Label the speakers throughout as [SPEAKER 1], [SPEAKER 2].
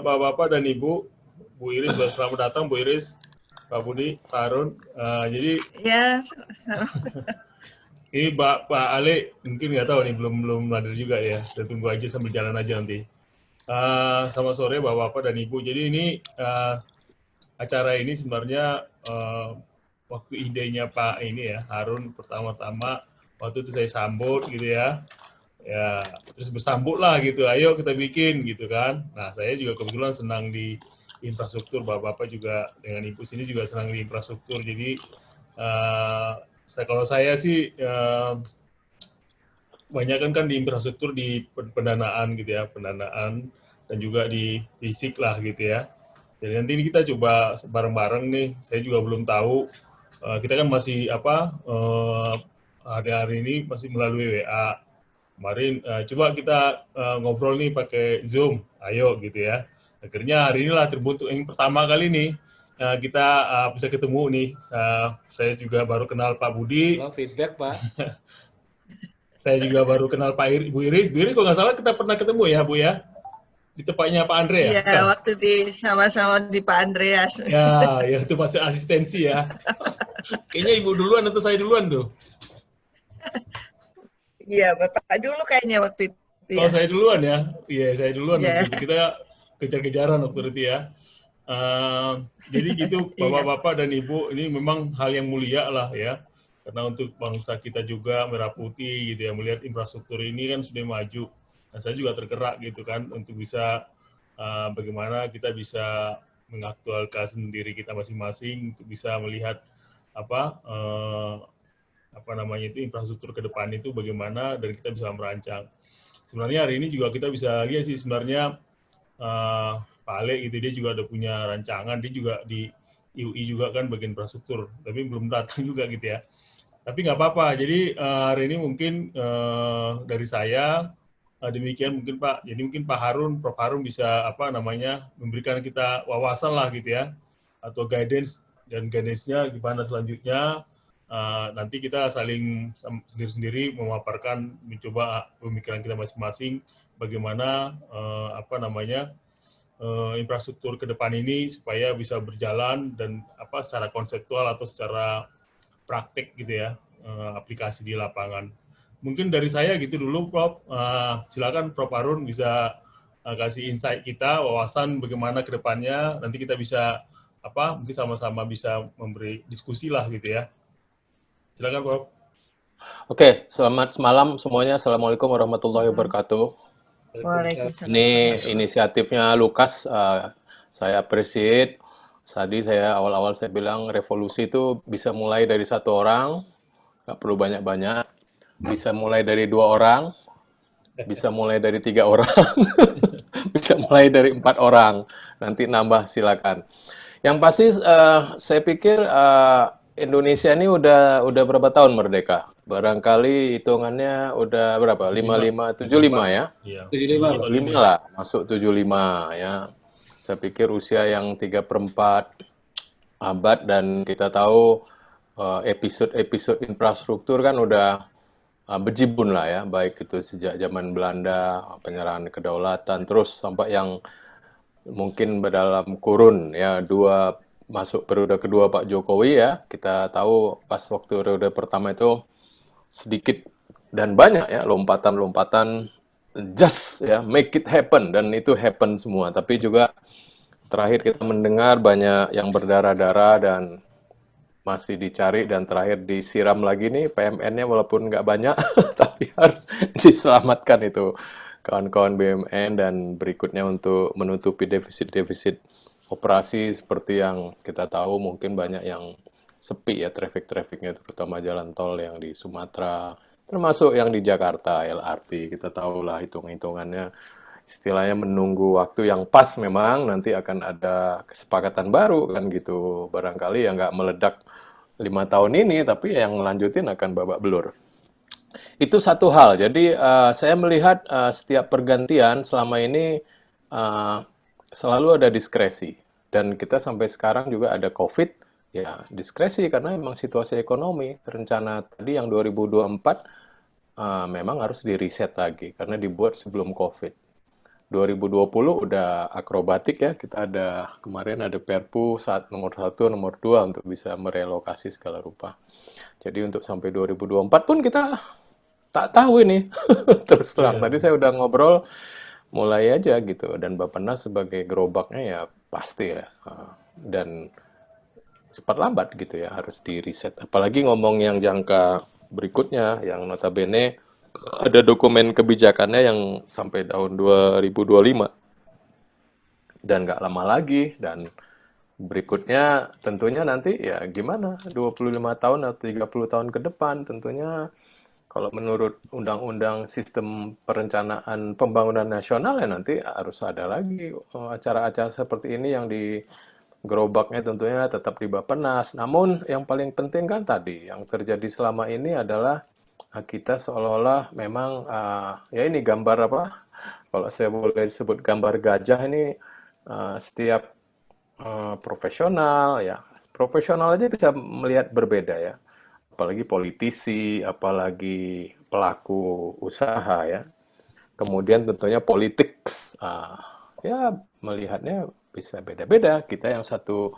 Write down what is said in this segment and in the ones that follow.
[SPEAKER 1] Bapak-Bapak dan Ibu, Bu Iris, selamat datang Bu Iris, Pak Budi, Pak Harun. Jadi
[SPEAKER 2] Ya,
[SPEAKER 1] ini Pak Ale mungkin nggak tahu nih, belum hadir juga ya. Kita tunggu aja sambil jalan aja nanti. Selamat sore Bapak-Bapak dan Ibu. Jadi ini acara ini sebenarnya waktu idenya Pak ini ya Harun pertama-tama waktu itu saya sambut gitu ya. Ya, terus bersambut lah gitu, ayo kita bikin gitu kan. Nah, saya juga kebetulan senang di infrastruktur, Bapak-Bapak juga dengan Ibu sini juga senang di infrastruktur. Jadi, kalau saya sih, banyak kan di infrastruktur di pendanaan gitu ya, pendanaan dan juga di fisik lah gitu ya. Jadi nanti ini kita coba bareng-bareng nih, saya juga belum tahu, kita kan masih hari-hari ini masih melalui WA. Kemarin coba kita ngobrol nih pakai Zoom, ayo gitu ya. Akhirnya hari inilah terbentuk yang pertama kali nih kita bisa ketemu nih. Saya juga baru kenal Pak Budi.
[SPEAKER 3] Halo, feedback Pak.
[SPEAKER 1] Saya juga baru kenal Bu Iris. Bu Iris kalau nggak salah kita pernah ketemu ya Bu ya? Di tempatnya Pak Andre ya?
[SPEAKER 2] Iya, waktu sama-sama di Pak Andreas.
[SPEAKER 1] Ya itu masih asistensi ya. Kayaknya Ibu duluan atau saya duluan tuh?
[SPEAKER 2] Iya, Bapak dulu kayaknya waktu itu.
[SPEAKER 1] Oh, saya duluan ya? Iya, saya duluan.
[SPEAKER 2] Yeah.
[SPEAKER 1] Kita kejar-kejaran waktu itu ya. Jadi gitu, Bapak-Bapak dan Ibu, ini memang hal yang mulia lah ya. Karena untuk bangsa kita juga merah putih gitu ya, melihat infrastruktur ini kan sudah maju. Nah, saya juga tergerak gitu kan untuk bisa bagaimana kita bisa mengaktualkan diri kita masing-masing untuk bisa melihat apa namanya itu infrastruktur ke depan itu bagaimana dan kita bisa merancang. Sebenarnya hari ini juga kita bisa lihat sih sebenarnya Pak Ale gitu, dia juga ada punya rancangan, dia juga di IUI juga kan bagian infrastruktur, tapi belum datang juga gitu ya. Tapi nggak apa-apa, jadi hari ini mungkin dari saya demikian mungkin Pak, jadi mungkin Pak Harun, Prof. Harun bisa memberikan kita wawasan lah gitu ya, atau guidance, dan guidance-nya gimana selanjutnya. Nanti kita saling sendiri-sendiri memaparkan, mencoba pemikiran kita masing-masing, bagaimana infrastruktur ke depan ini supaya bisa berjalan dan secara konseptual atau secara praktik gitu ya, aplikasi di lapangan. Mungkin dari saya gitu dulu, Prof. Silakan Prof. Harun bisa kasih insight kita, wawasan bagaimana ke depannya, nanti kita bisa mungkin sama-sama bisa memberi diskusi lah gitu ya. Silakan, Prof.
[SPEAKER 3] Oke, selamat malam semuanya. Assalamualaikum warahmatullahi wabarakatuh.
[SPEAKER 2] Waalaikumsalam.
[SPEAKER 3] Ini inisiatifnya Lukas, saya appreciate. Tadi awal-awal saya bilang revolusi itu bisa mulai dari 1 orang, nggak perlu banyak-banyak. Bisa mulai dari 2 orang, bisa mulai dari 3 orang, bisa mulai dari 4 orang. Nanti nambah silakan. Yang pasti saya pikir Indonesia ini udah berapa tahun merdeka? Barangkali hitungannya udah berapa? 75 75 ya?
[SPEAKER 1] Iya.
[SPEAKER 3] 75 lah, masuk 75 ya. Saya pikir usia yang 3/4 abad, dan kita tahu episode infrastruktur kan udah bejibun lah ya, baik itu sejak zaman Belanda, penyerahan kedaulatan, terus sampai yang mungkin dalam kurun ya masuk periode kedua Pak Jokowi ya, kita tahu pas waktu periode pertama itu sedikit dan banyak ya lompatan-lompatan, just ya make it happen, dan itu happen semua. Tapi juga terakhir kita mendengar banyak yang berdarah-darah dan masih dicari, dan terakhir disiram lagi nih PMN-nya walaupun nggak banyak tapi harus diselamatkan itu kawan-kawan BUMN, dan berikutnya untuk menutupi defisit-defisit operasi seperti yang kita tahu mungkin banyak yang sepi ya traffic-trafficnya, terutama jalan tol yang di Sumatera, termasuk yang di Jakarta, LRT. Kita tahulah hitung-hitungannya, istilahnya menunggu waktu yang pas, memang nanti akan ada kesepakatan baru kan gitu. Barangkali ya nggak meledak 5 tahun ini, tapi yang lanjutin akan babak belur. Itu satu hal. Jadi saya melihat setiap pergantian selama ini selalu ada diskresi. Dan kita sampai sekarang juga ada COVID, ya diskresi karena memang situasi ekonomi. Rencana tadi yang 2024 memang harus di-reset lagi karena dibuat sebelum COVID. 2020 udah akrobatik ya, kita ada kemarin ada Perpu nomor 1, nomor 2 untuk bisa merelokasi segala rupa. Jadi untuk sampai 2024 pun kita tak tahu ini. Terus terang, tadi saya udah ngobrol mulai aja gitu, dan Bappenas sebagai gerobaknya ya pasti ya. Dan cepat lambat gitu ya, harus di reset. Apalagi ngomong yang jangka berikutnya, yang notabene ada dokumen kebijakannya yang sampai tahun 2025 dan nggak lama lagi, dan berikutnya tentunya nanti ya gimana 25 tahun atau 30 tahun ke depan, tentunya kalau menurut undang-undang sistem perencanaan pembangunan nasional ya nanti harus ada lagi acara-acara seperti ini yang di gerobaknya tentunya tetap di Bappenas. Namun yang paling penting kan tadi yang terjadi selama ini adalah kita seolah-olah memang ya ini gambar apa? Kalau saya boleh sebut gambar gajah ini setiap profesional ya, profesional aja bisa melihat berbeda ya. Apalagi politisi, apalagi pelaku usaha ya. Kemudian tentunya politik, ya melihatnya bisa beda-beda. Kita yang satu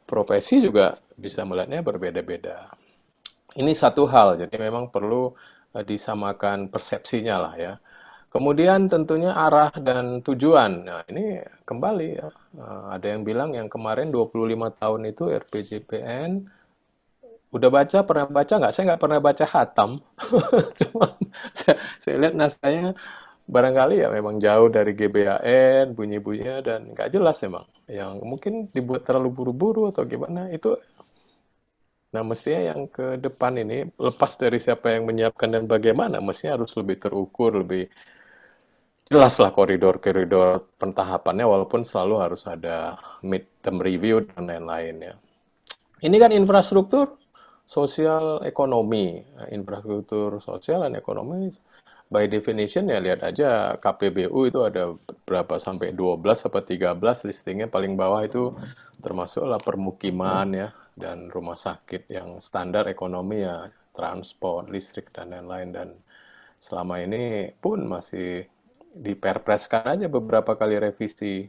[SPEAKER 3] profesi juga bisa melihatnya berbeda-beda. Ini satu hal, jadi memang perlu disamakan persepsinya lah ya. Kemudian tentunya arah dan tujuan. Nah, ini kembali ya. Ada yang bilang yang kemarin 25 tahun itu RPJPN, udah baca, pernah baca nggak? Saya nggak pernah baca hatam. Cuma saya lihat naskahnya barangkali ya memang jauh dari GBHN, bunyi-bunyinya, dan nggak jelas memang. Yang mungkin dibuat terlalu buru-buru atau gimana, itu. Nah, mestinya yang ke depan ini, lepas dari siapa yang menyiapkan dan bagaimana, mestinya harus lebih terukur, lebih jelas lah koridor-koridor pentahapannya, walaupun selalu harus ada mid-term review dan lain-lain ya. Ini kan infrastruktur sosial ekonomi. Nah, infrastruktur sosial dan ekonomi by definition ya lihat aja KPBU itu ada berapa sampai 12 atau 13 listingnya, paling bawah itu termasuklah permukiman ya, dan rumah sakit yang standar ekonomi ya, transport, listrik dan lain-lain. Dan selama ini pun masih diperpreskan aja, beberapa kali revisi,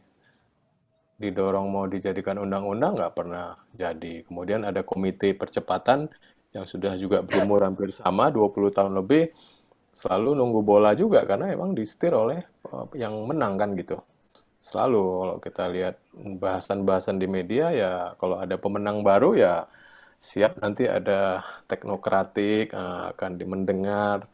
[SPEAKER 3] didorong mau dijadikan undang-undang nggak pernah jadi. Kemudian ada komite percepatan yang sudah juga berumur hampir sama 20 tahun lebih, selalu nunggu bola juga karena emang disetir oleh yang menang kan gitu. Selalu kalau kita lihat bahasan-bahasan di media ya, kalau ada pemenang baru ya siap nanti ada teknokratik, akan mendengar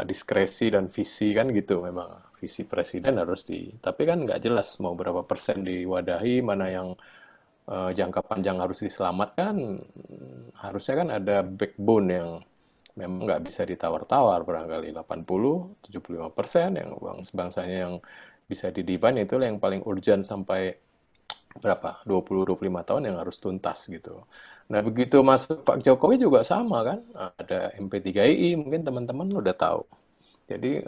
[SPEAKER 3] diskresi dan visi kan gitu. Memang visi presiden harus tapi kan nggak jelas mau berapa persen diwadahi, mana yang jangka panjang harus diselamatkan. Harusnya kan ada backbone yang memang nggak bisa ditawar-tawar, barangkali 80-75% yang bangsanya yang bisa didiban, itu yang paling urgent sampai berapa 20-25 tahun yang harus tuntas gitu. Nah, begitu masuk Pak Jokowi juga sama kan, ada MP3I, mungkin teman-teman udah tahu. Jadi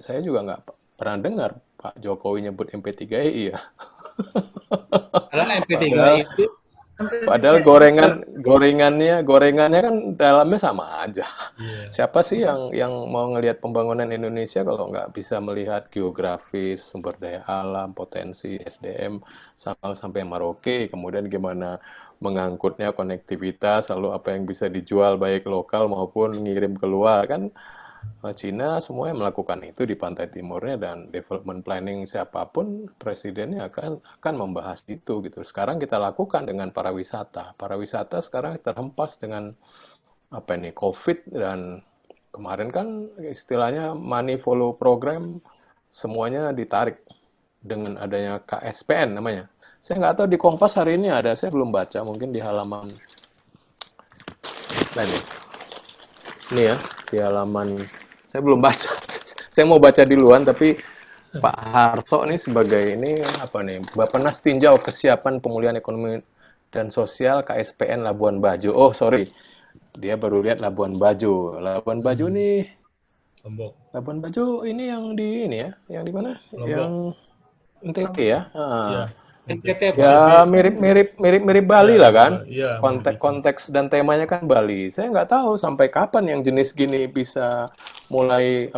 [SPEAKER 3] saya juga nggak pernah dengar Pak Jokowi nyebut MP3I ya.
[SPEAKER 4] Karena MP3I itu
[SPEAKER 3] Padahal gorengannya kan dalamnya sama aja. Siapa sih yang mau ngelihat pembangunan Indonesia kalau nggak bisa melihat geografis, sumber daya alam, potensi SDM, sampai Merauke, kemudian gimana mengangkutnya, konektivitas, lalu apa yang bisa dijual baik lokal maupun ngirim keluar kan. Cina semuanya melakukan itu di pantai timurnya, dan development planning siapapun presidennya akan membahas itu gitu. Sekarang kita lakukan dengan pariwisata. Pariwisata sekarang terhempas dengan apa ini COVID, dan kemarin kan istilahnya money follow program, semuanya ditarik dengan adanya KSPN namanya. Saya nggak tahu di Kompas hari ini ada, saya belum baca, mungkin di halaman ini ya, di halaman, saya belum baca. Saya mau baca duluan, tapi Pak Harso nih sebagai ini apa nih, Bappenas tinjau kesiapan pemulihan ekonomi dan sosial KSPN Labuan Bajo. Oh sorry, dia baru lihat Labuan Bajo. Labuan Bajo nih,
[SPEAKER 1] Lombok.
[SPEAKER 3] Labuan Bajo ini yang di ini ya, yang di mana?
[SPEAKER 1] Lombok.
[SPEAKER 3] Yang NTT ya.
[SPEAKER 1] Iya.
[SPEAKER 4] NTT
[SPEAKER 3] Ya mirip Bali lah kan.
[SPEAKER 1] Iya,
[SPEAKER 3] Konteks dan temanya kan Bali. Saya nggak tahu sampai kapan yang jenis gini bisa mulai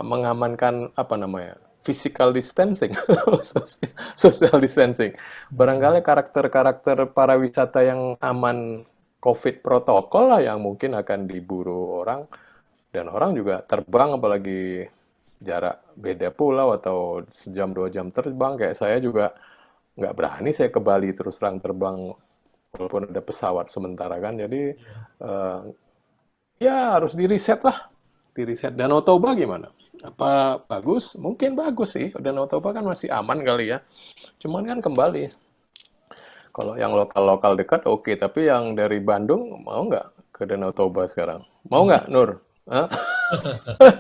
[SPEAKER 3] mengamankan apa namanya, physical distancing, social distancing. Barangkali karakter-karakter para wisata yang aman COVID protokol lah yang mungkin akan diburu orang, dan orang juga terbang apalagi jarak beda pulau atau sejam 2 jam terbang. Kayak saya juga nggak berani saya ke Bali terus terang terbang walaupun ada pesawat sementara kan. Jadi ya harus di-reset lah, di-reset. Danau Toba gimana? Apa bagus? Mungkin bagus sih. Danau Toba kan masih aman kali ya. Cuman kan kembali, kalau yang lokal-lokal dekat oke, tapi yang dari Bandung mau nggak ke Danau Toba sekarang? Mau nggak, Nur? Hah?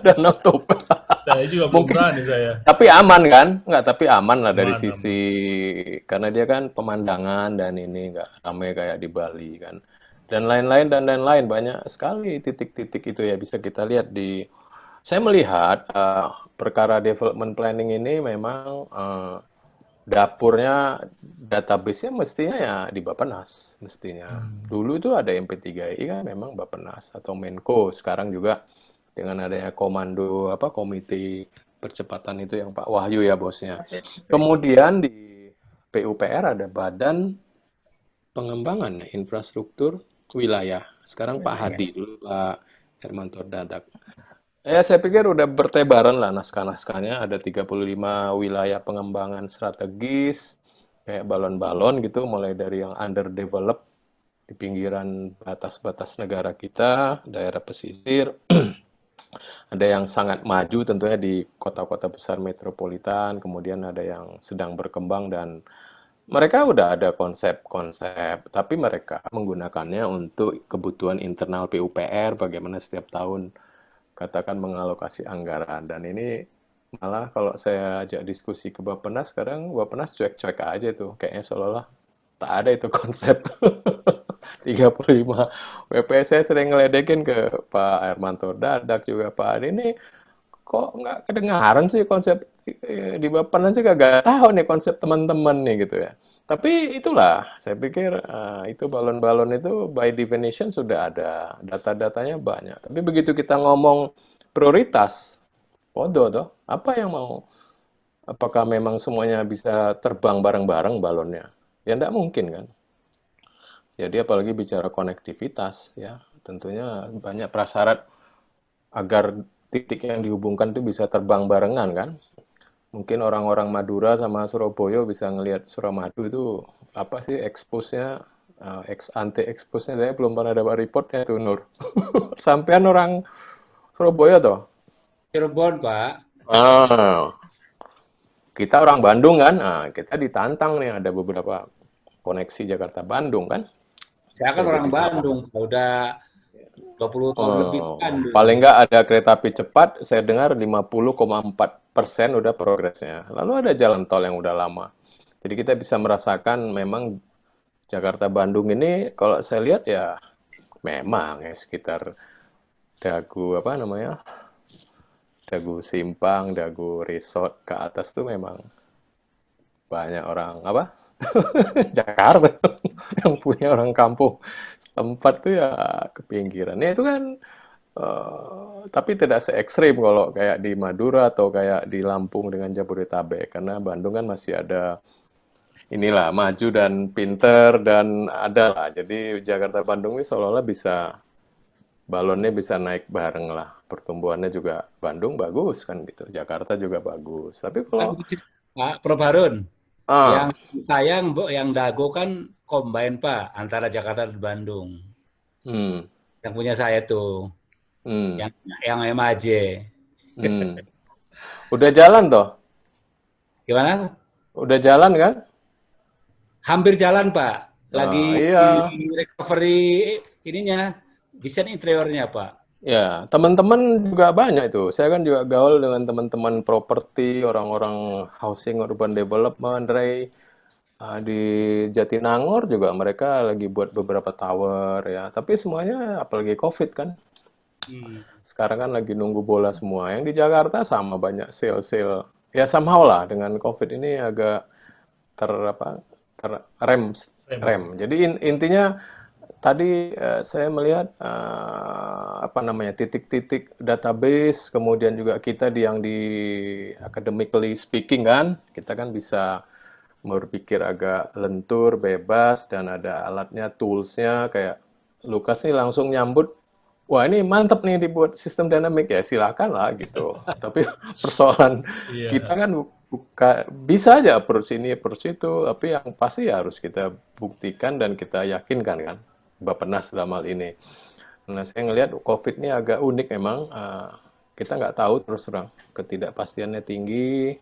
[SPEAKER 3] Danau Toba.
[SPEAKER 1] Saya juga belum berani saya.
[SPEAKER 3] Tapi aman kan? Nggak, tapi aman lah dari
[SPEAKER 1] Aman,
[SPEAKER 3] sisi, karena dia kan pemandangan dan ini nggak ramai kayak di Bali kan. Dan lain-lain dan lain-lain. Banyak sekali titik-titik itu ya bisa kita lihat di. Saya melihat perkara development planning ini memang dapurnya, database-nya mestinya ya di Bappenas mestinya. Dulu itu ada MP3I kan memang Bappenas atau Menko. Sekarang juga dengan adanya komite percepatan itu yang Pak Wahyu ya bosnya. Kemudian di PUPR ada Badan Pengembangan Infrastruktur Wilayah. Sekarang Pak Hadi dulu Pak Hermanto Dadak. Ya, saya pikir udah bertebaran lah naskah-naskahnya. Ada 35 wilayah pengembangan strategis, kayak balon-balon gitu, mulai dari yang underdeveloped di pinggiran batas-batas negara kita, daerah pesisir. Ada yang sangat maju tentunya di kota-kota besar metropolitan, kemudian ada yang sedang berkembang dan mereka udah ada konsep-konsep, tapi mereka menggunakannya untuk kebutuhan internal PUPR, bagaimana setiap tahun katakan mengalokasi anggaran. Dan ini malah kalau saya ajak diskusi ke Bappenas, sekarang Bappenas cuek-cuek aja tuh. Kayaknya seolah-olah tak ada itu konsep 35 WP. Saya sering ngeledekin ke Pak Hermanto Dadak juga, Pak Adi, ini kok nggak kedengaran sih konsep di Bappenas, juga nggak tahu nih konsep teman-teman nih gitu ya. Tapi itulah, saya pikir itu balon-balon itu by definition sudah ada, data-datanya banyak. Tapi begitu kita ngomong prioritas, podo toh, apa yang mau? Apakah memang semuanya bisa terbang bareng-bareng balonnya? Ya enggak mungkin kan. Jadi apalagi bicara konektivitas ya, tentunya banyak prasyarat agar titik yang dihubungkan itu bisa terbang barengan kan. Mungkin orang-orang Madura sama Surabaya bisa ngelihat Suramadu itu apa sih expose-nya, ex ante expose-nya, saya belum pernah dapat reportnya itu Nur. Sampean orang Surabaya toh?
[SPEAKER 4] Cirebon, Pak.
[SPEAKER 3] Kita orang Bandung kan, kita ditantang nih ada beberapa koneksi Jakarta-Bandung kan.
[SPEAKER 4] Saya kan orang Bandung, Pak. Udah 20 tahun lebih Bandung.
[SPEAKER 3] Paling nggak ada kereta api cepat, saya dengar 50,4% udah progresnya. Lalu ada jalan tol yang udah lama. Jadi kita bisa merasakan memang Jakarta-Bandung ini, kalau saya lihat ya memang ya sekitar Dagu apa namanya, Dagu Simpang, Dagu Resort ke atas tuh memang banyak orang apa Jakarta yang punya orang kampung tempat tuh ya ke pinggiran. Ya itu kan tapi tidak se ekstrim kalau kayak di Madura atau kayak di Lampung dengan Jabodetabek, karena Bandung kan masih ada inilah maju dan pinter dan ada lah. Jadi Jakarta Bandung ini seolah-olah bisa balonnya bisa naik bareng lah. Pertumbuhannya juga Bandung bagus kan gitu. Jakarta juga bagus. Tapi kalau
[SPEAKER 4] Pak Prof Harun,
[SPEAKER 3] ah,
[SPEAKER 4] yang sayang, yang Dago kan combine, Pak, antara Jakarta dan Bandung.
[SPEAKER 3] hmm,
[SPEAKER 4] Yang punya saya tuh,
[SPEAKER 3] hmm,
[SPEAKER 4] yang MAJ.
[SPEAKER 3] hmm. Udah jalan toh?
[SPEAKER 4] Gimana?
[SPEAKER 3] Udah jalan kan?
[SPEAKER 4] Hampir jalan, Pak. Lagi
[SPEAKER 3] Iya.
[SPEAKER 4] recovery ininya, desain interiornya, Pak.
[SPEAKER 3] Ya, teman-teman juga banyak itu. Saya kan juga gaul dengan teman-teman properti, orang-orang housing urban development, Ray. Di Jatinangor juga mereka lagi buat beberapa tower ya. Tapi semuanya apalagi COVID kan. Sekarang kan lagi nunggu bola semua. Yang di Jakarta sama banyak sale-sale. Ya somehow lah dengan COVID ini agak terrem. Jadi intinya tadi saya melihat apa namanya titik-titik database, kemudian juga kita yang di academically speaking kan, kita kan bisa berpikir agak lentur, bebas, dan ada alatnya, toolsnya kayak Lukas nih langsung nyambut, wah ini mantep nih dibuat sistem dinamik ya, silakan lah gitu. Tapi persoalan kita
[SPEAKER 1] Iya.
[SPEAKER 3] kan bisa aja approach ini, approach itu, tapi yang pasti ya harus kita buktikan dan kita yakinkan kan, Bappenas dalam hal ini. Nah, saya ngelihat COVID ini agak unik memang. Kita nggak tahu terus terang, ketidakpastiannya tinggi.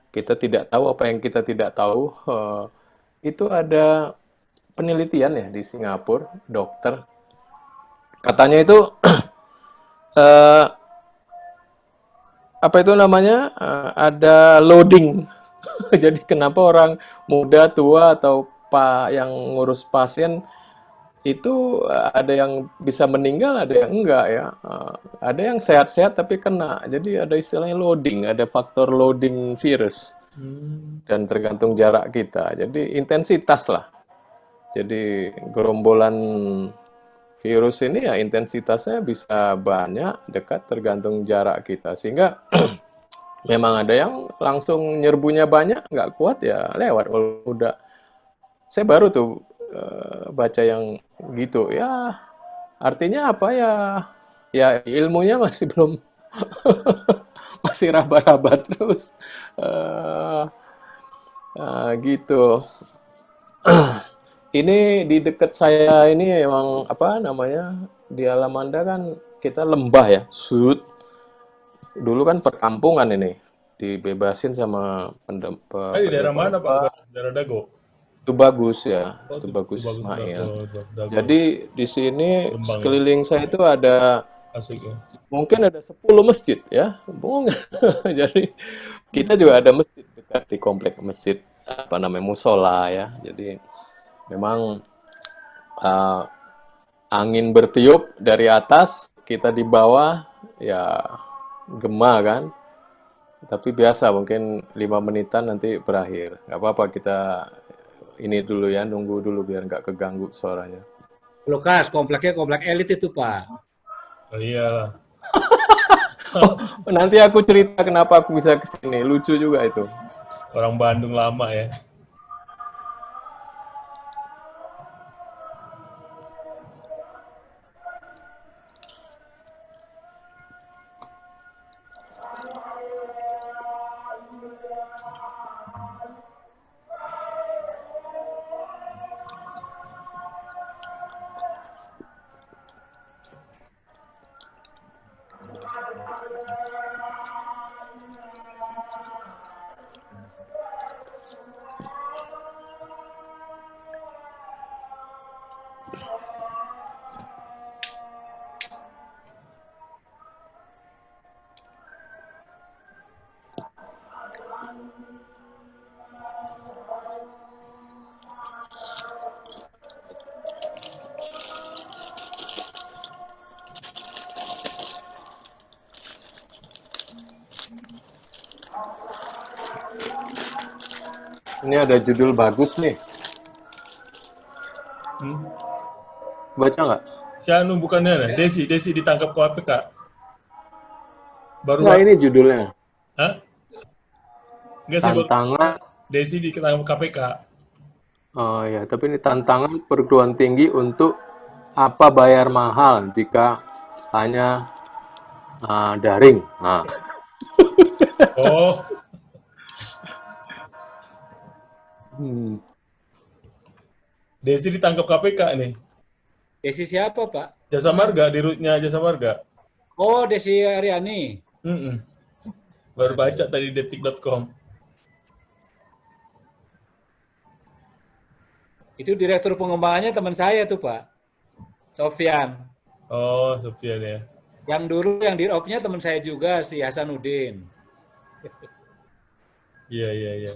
[SPEAKER 3] Kita tidak tahu apa yang kita tidak tahu. Itu ada penelitian ya di Singapura, dokter. Katanya itu eh, apa itu namanya? Ada loading. Jadi kenapa orang muda, tua atau pak yang ngurus pasien itu ada yang bisa meninggal, ada yang enggak ya. Ada yang sehat-sehat tapi kena. Jadi ada istilahnya loading, ada faktor loading virus
[SPEAKER 1] Hmm.
[SPEAKER 3] dan tergantung jarak kita. Jadi intensitas lah. Jadi gerombolan virus ini ya intensitasnya bisa banyak, dekat tergantung jarak kita. Sehingga memang ada yang langsung nyerbunya banyak, nggak kuat ya lewat. Kalau udah, saya baru tuh baca yang gitu. Ya artinya apa ya? Ya ilmunya masih belum masih raba-raba terus. Eh gitu. Ini di dekat saya ini emang apa namanya di Alamanda kan kita lembah ya, sud. Dulu kan perkampungan ini dibebasin sama
[SPEAKER 1] Di daerah mana Pak?
[SPEAKER 3] lembah.
[SPEAKER 1] Daerah Dago?
[SPEAKER 3] Itu bagus ya,
[SPEAKER 1] Oh,
[SPEAKER 3] itu
[SPEAKER 1] itu
[SPEAKER 3] bagus
[SPEAKER 1] bagus Mbak.
[SPEAKER 3] Ismail.
[SPEAKER 1] Oh, Dago.
[SPEAKER 3] Jadi di sini
[SPEAKER 1] Lembang ya.
[SPEAKER 3] sekeliling saya itu ada
[SPEAKER 1] Asik ya.
[SPEAKER 3] mungkin ada 10 masjid ya. Mungkin. Jadi kita juga ada masjid dekat di komplek masjid apa namanya musola ya. Jadi memang uh, angin bertiup dari atas, kita di bawah ya gema kan. Tapi biasa mungkin 5 menitan nanti berakhir. Nggak apa-apa kita ini dulu ya, nunggu dulu biar nggak keganggu suaranya.
[SPEAKER 4] Lukas, kompleknya komplek elit itu, Pak.
[SPEAKER 1] Oh iyalah.
[SPEAKER 3] Oh, nanti aku cerita kenapa aku bisa ke sini. Lucu juga itu.
[SPEAKER 1] Orang Bandung lama ya.
[SPEAKER 3] Ini ada judul bagus nih.
[SPEAKER 1] Hmm.
[SPEAKER 3] Baca nggak?
[SPEAKER 1] Si Anu bukannya nih, Desi ditangkap KPK. Baru
[SPEAKER 3] Nah, ini judulnya.
[SPEAKER 1] Hah? Enggak sih,
[SPEAKER 3] Tantangan.
[SPEAKER 1] Desi ditangkap KPK.
[SPEAKER 3] Oh ya, tapi ini tantangan perguruan tinggi untuk apa bayar mahal jika hanya daring. Nah,
[SPEAKER 1] Oh, Desi ditangkap KPK nih.
[SPEAKER 4] Desi siapa, Pak?
[SPEAKER 1] Jasa Marga, di rootnya Jasa Marga.
[SPEAKER 4] Oh, Desi Aryani.
[SPEAKER 1] Mm-mm. Baru baca tadi detik.com.
[SPEAKER 4] Itu direktur pengembangannya teman saya tuh, Pak. Sofyan.
[SPEAKER 1] Oh, Sofian ya.
[SPEAKER 4] Yang dulu yang di op-nya teman saya juga, si Hasanuddin.
[SPEAKER 1] Iya, iya, iya.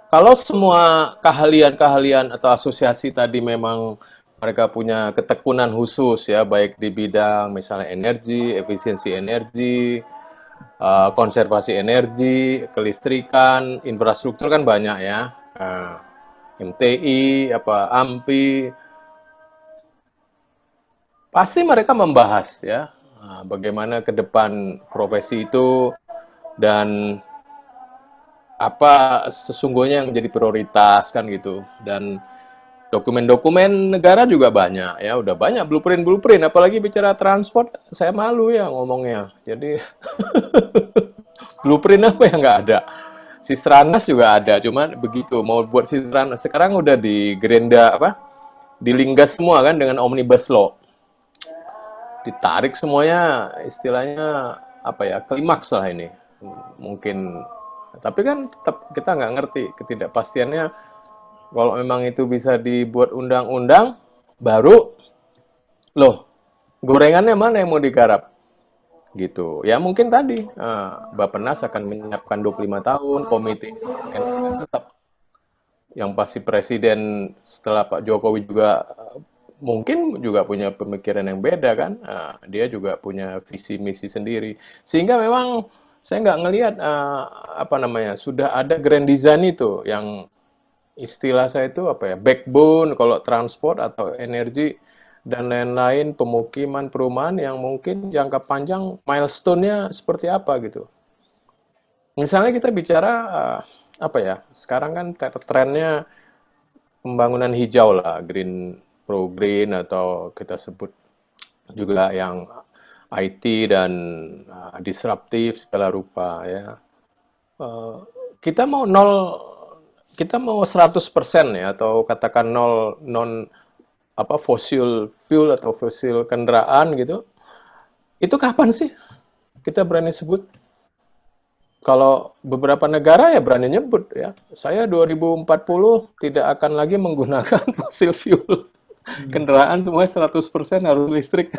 [SPEAKER 3] Kalau semua keahlian-keahlian atau asosiasi tadi memang mereka punya ketekunan khusus ya, baik di bidang misalnya energi, efisiensi energi, konservasi energi, kelistrikan, infrastruktur kan banyak ya, MTI, AMPI, pasti mereka membahas ya, bagaimana ke depan profesi itu dan apa sesungguhnya yang menjadi prioritas kan gitu. Dan dokumen-dokumen negara juga banyak ya, udah banyak blueprint-blueprint, apalagi bicara transport, saya malu ya ngomongnya. Jadi blueprint apa yang nggak ada? Sisranas juga ada, cuman begitu mau buat Sisranas sekarang udah di Gerenda dilinggas semua kan dengan Omnibus Law. Ditarik semuanya istilahnya klimaks lah ini. Mungkin tapi kan tetap kita nggak ngerti ketidakpastiannya. Kalau memang itu bisa dibuat undang-undang baru, loh, gorengannya mana yang mau digarap? Gitu. Ya mungkin tadi Bappenas akan menyiapkan 25 tahun, komite tetap. Yang pasti presiden setelah Pak Jokowi juga mungkin juga punya pemikiran yang beda kan. Dia juga punya visi misi sendiri. Sehingga memang saya nggak ngelihat sudah ada grand design itu yang istilah saya itu backbone kalau transport atau energi dan lain-lain, pemukiman, perumahan yang mungkin jangka panjang milestone-nya seperti apa gitu. Misalnya kita bicara sekarang kan trennya pembangunan hijau lah, green atau kita sebut juga yang IT dan disruptif segala rupa ya. Kita mau 100% ya, atau katakan non fossil fuel atau fosil kendaraan gitu. Itu kapan sih kita berani sebut? Kalau beberapa negara ya berani nyebut ya. Saya 2040 tidak akan lagi menggunakan fosil fuel. Kendaraan semuanya 100% harus listrik.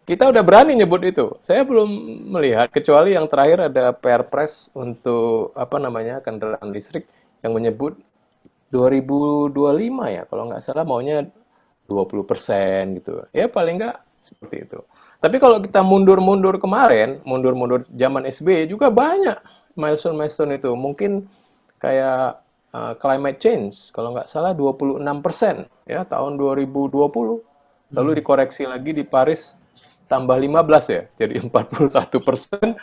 [SPEAKER 3] Kita udah berani nyebut itu. Saya belum melihat, kecuali yang terakhir ada Perpres untuk kendaraan listrik yang menyebut 2025 ya, kalau nggak salah maunya 20% gitu. Ya paling nggak seperti itu. Tapi kalau kita mundur-mundur kemarin, mundur-mundur zaman SBY juga banyak milestone-milestone itu. Mungkin kayak climate change, kalau nggak salah 26% ya tahun 2020. Lalu dikoreksi lagi di Paris tambah 15 ya, jadi 41%.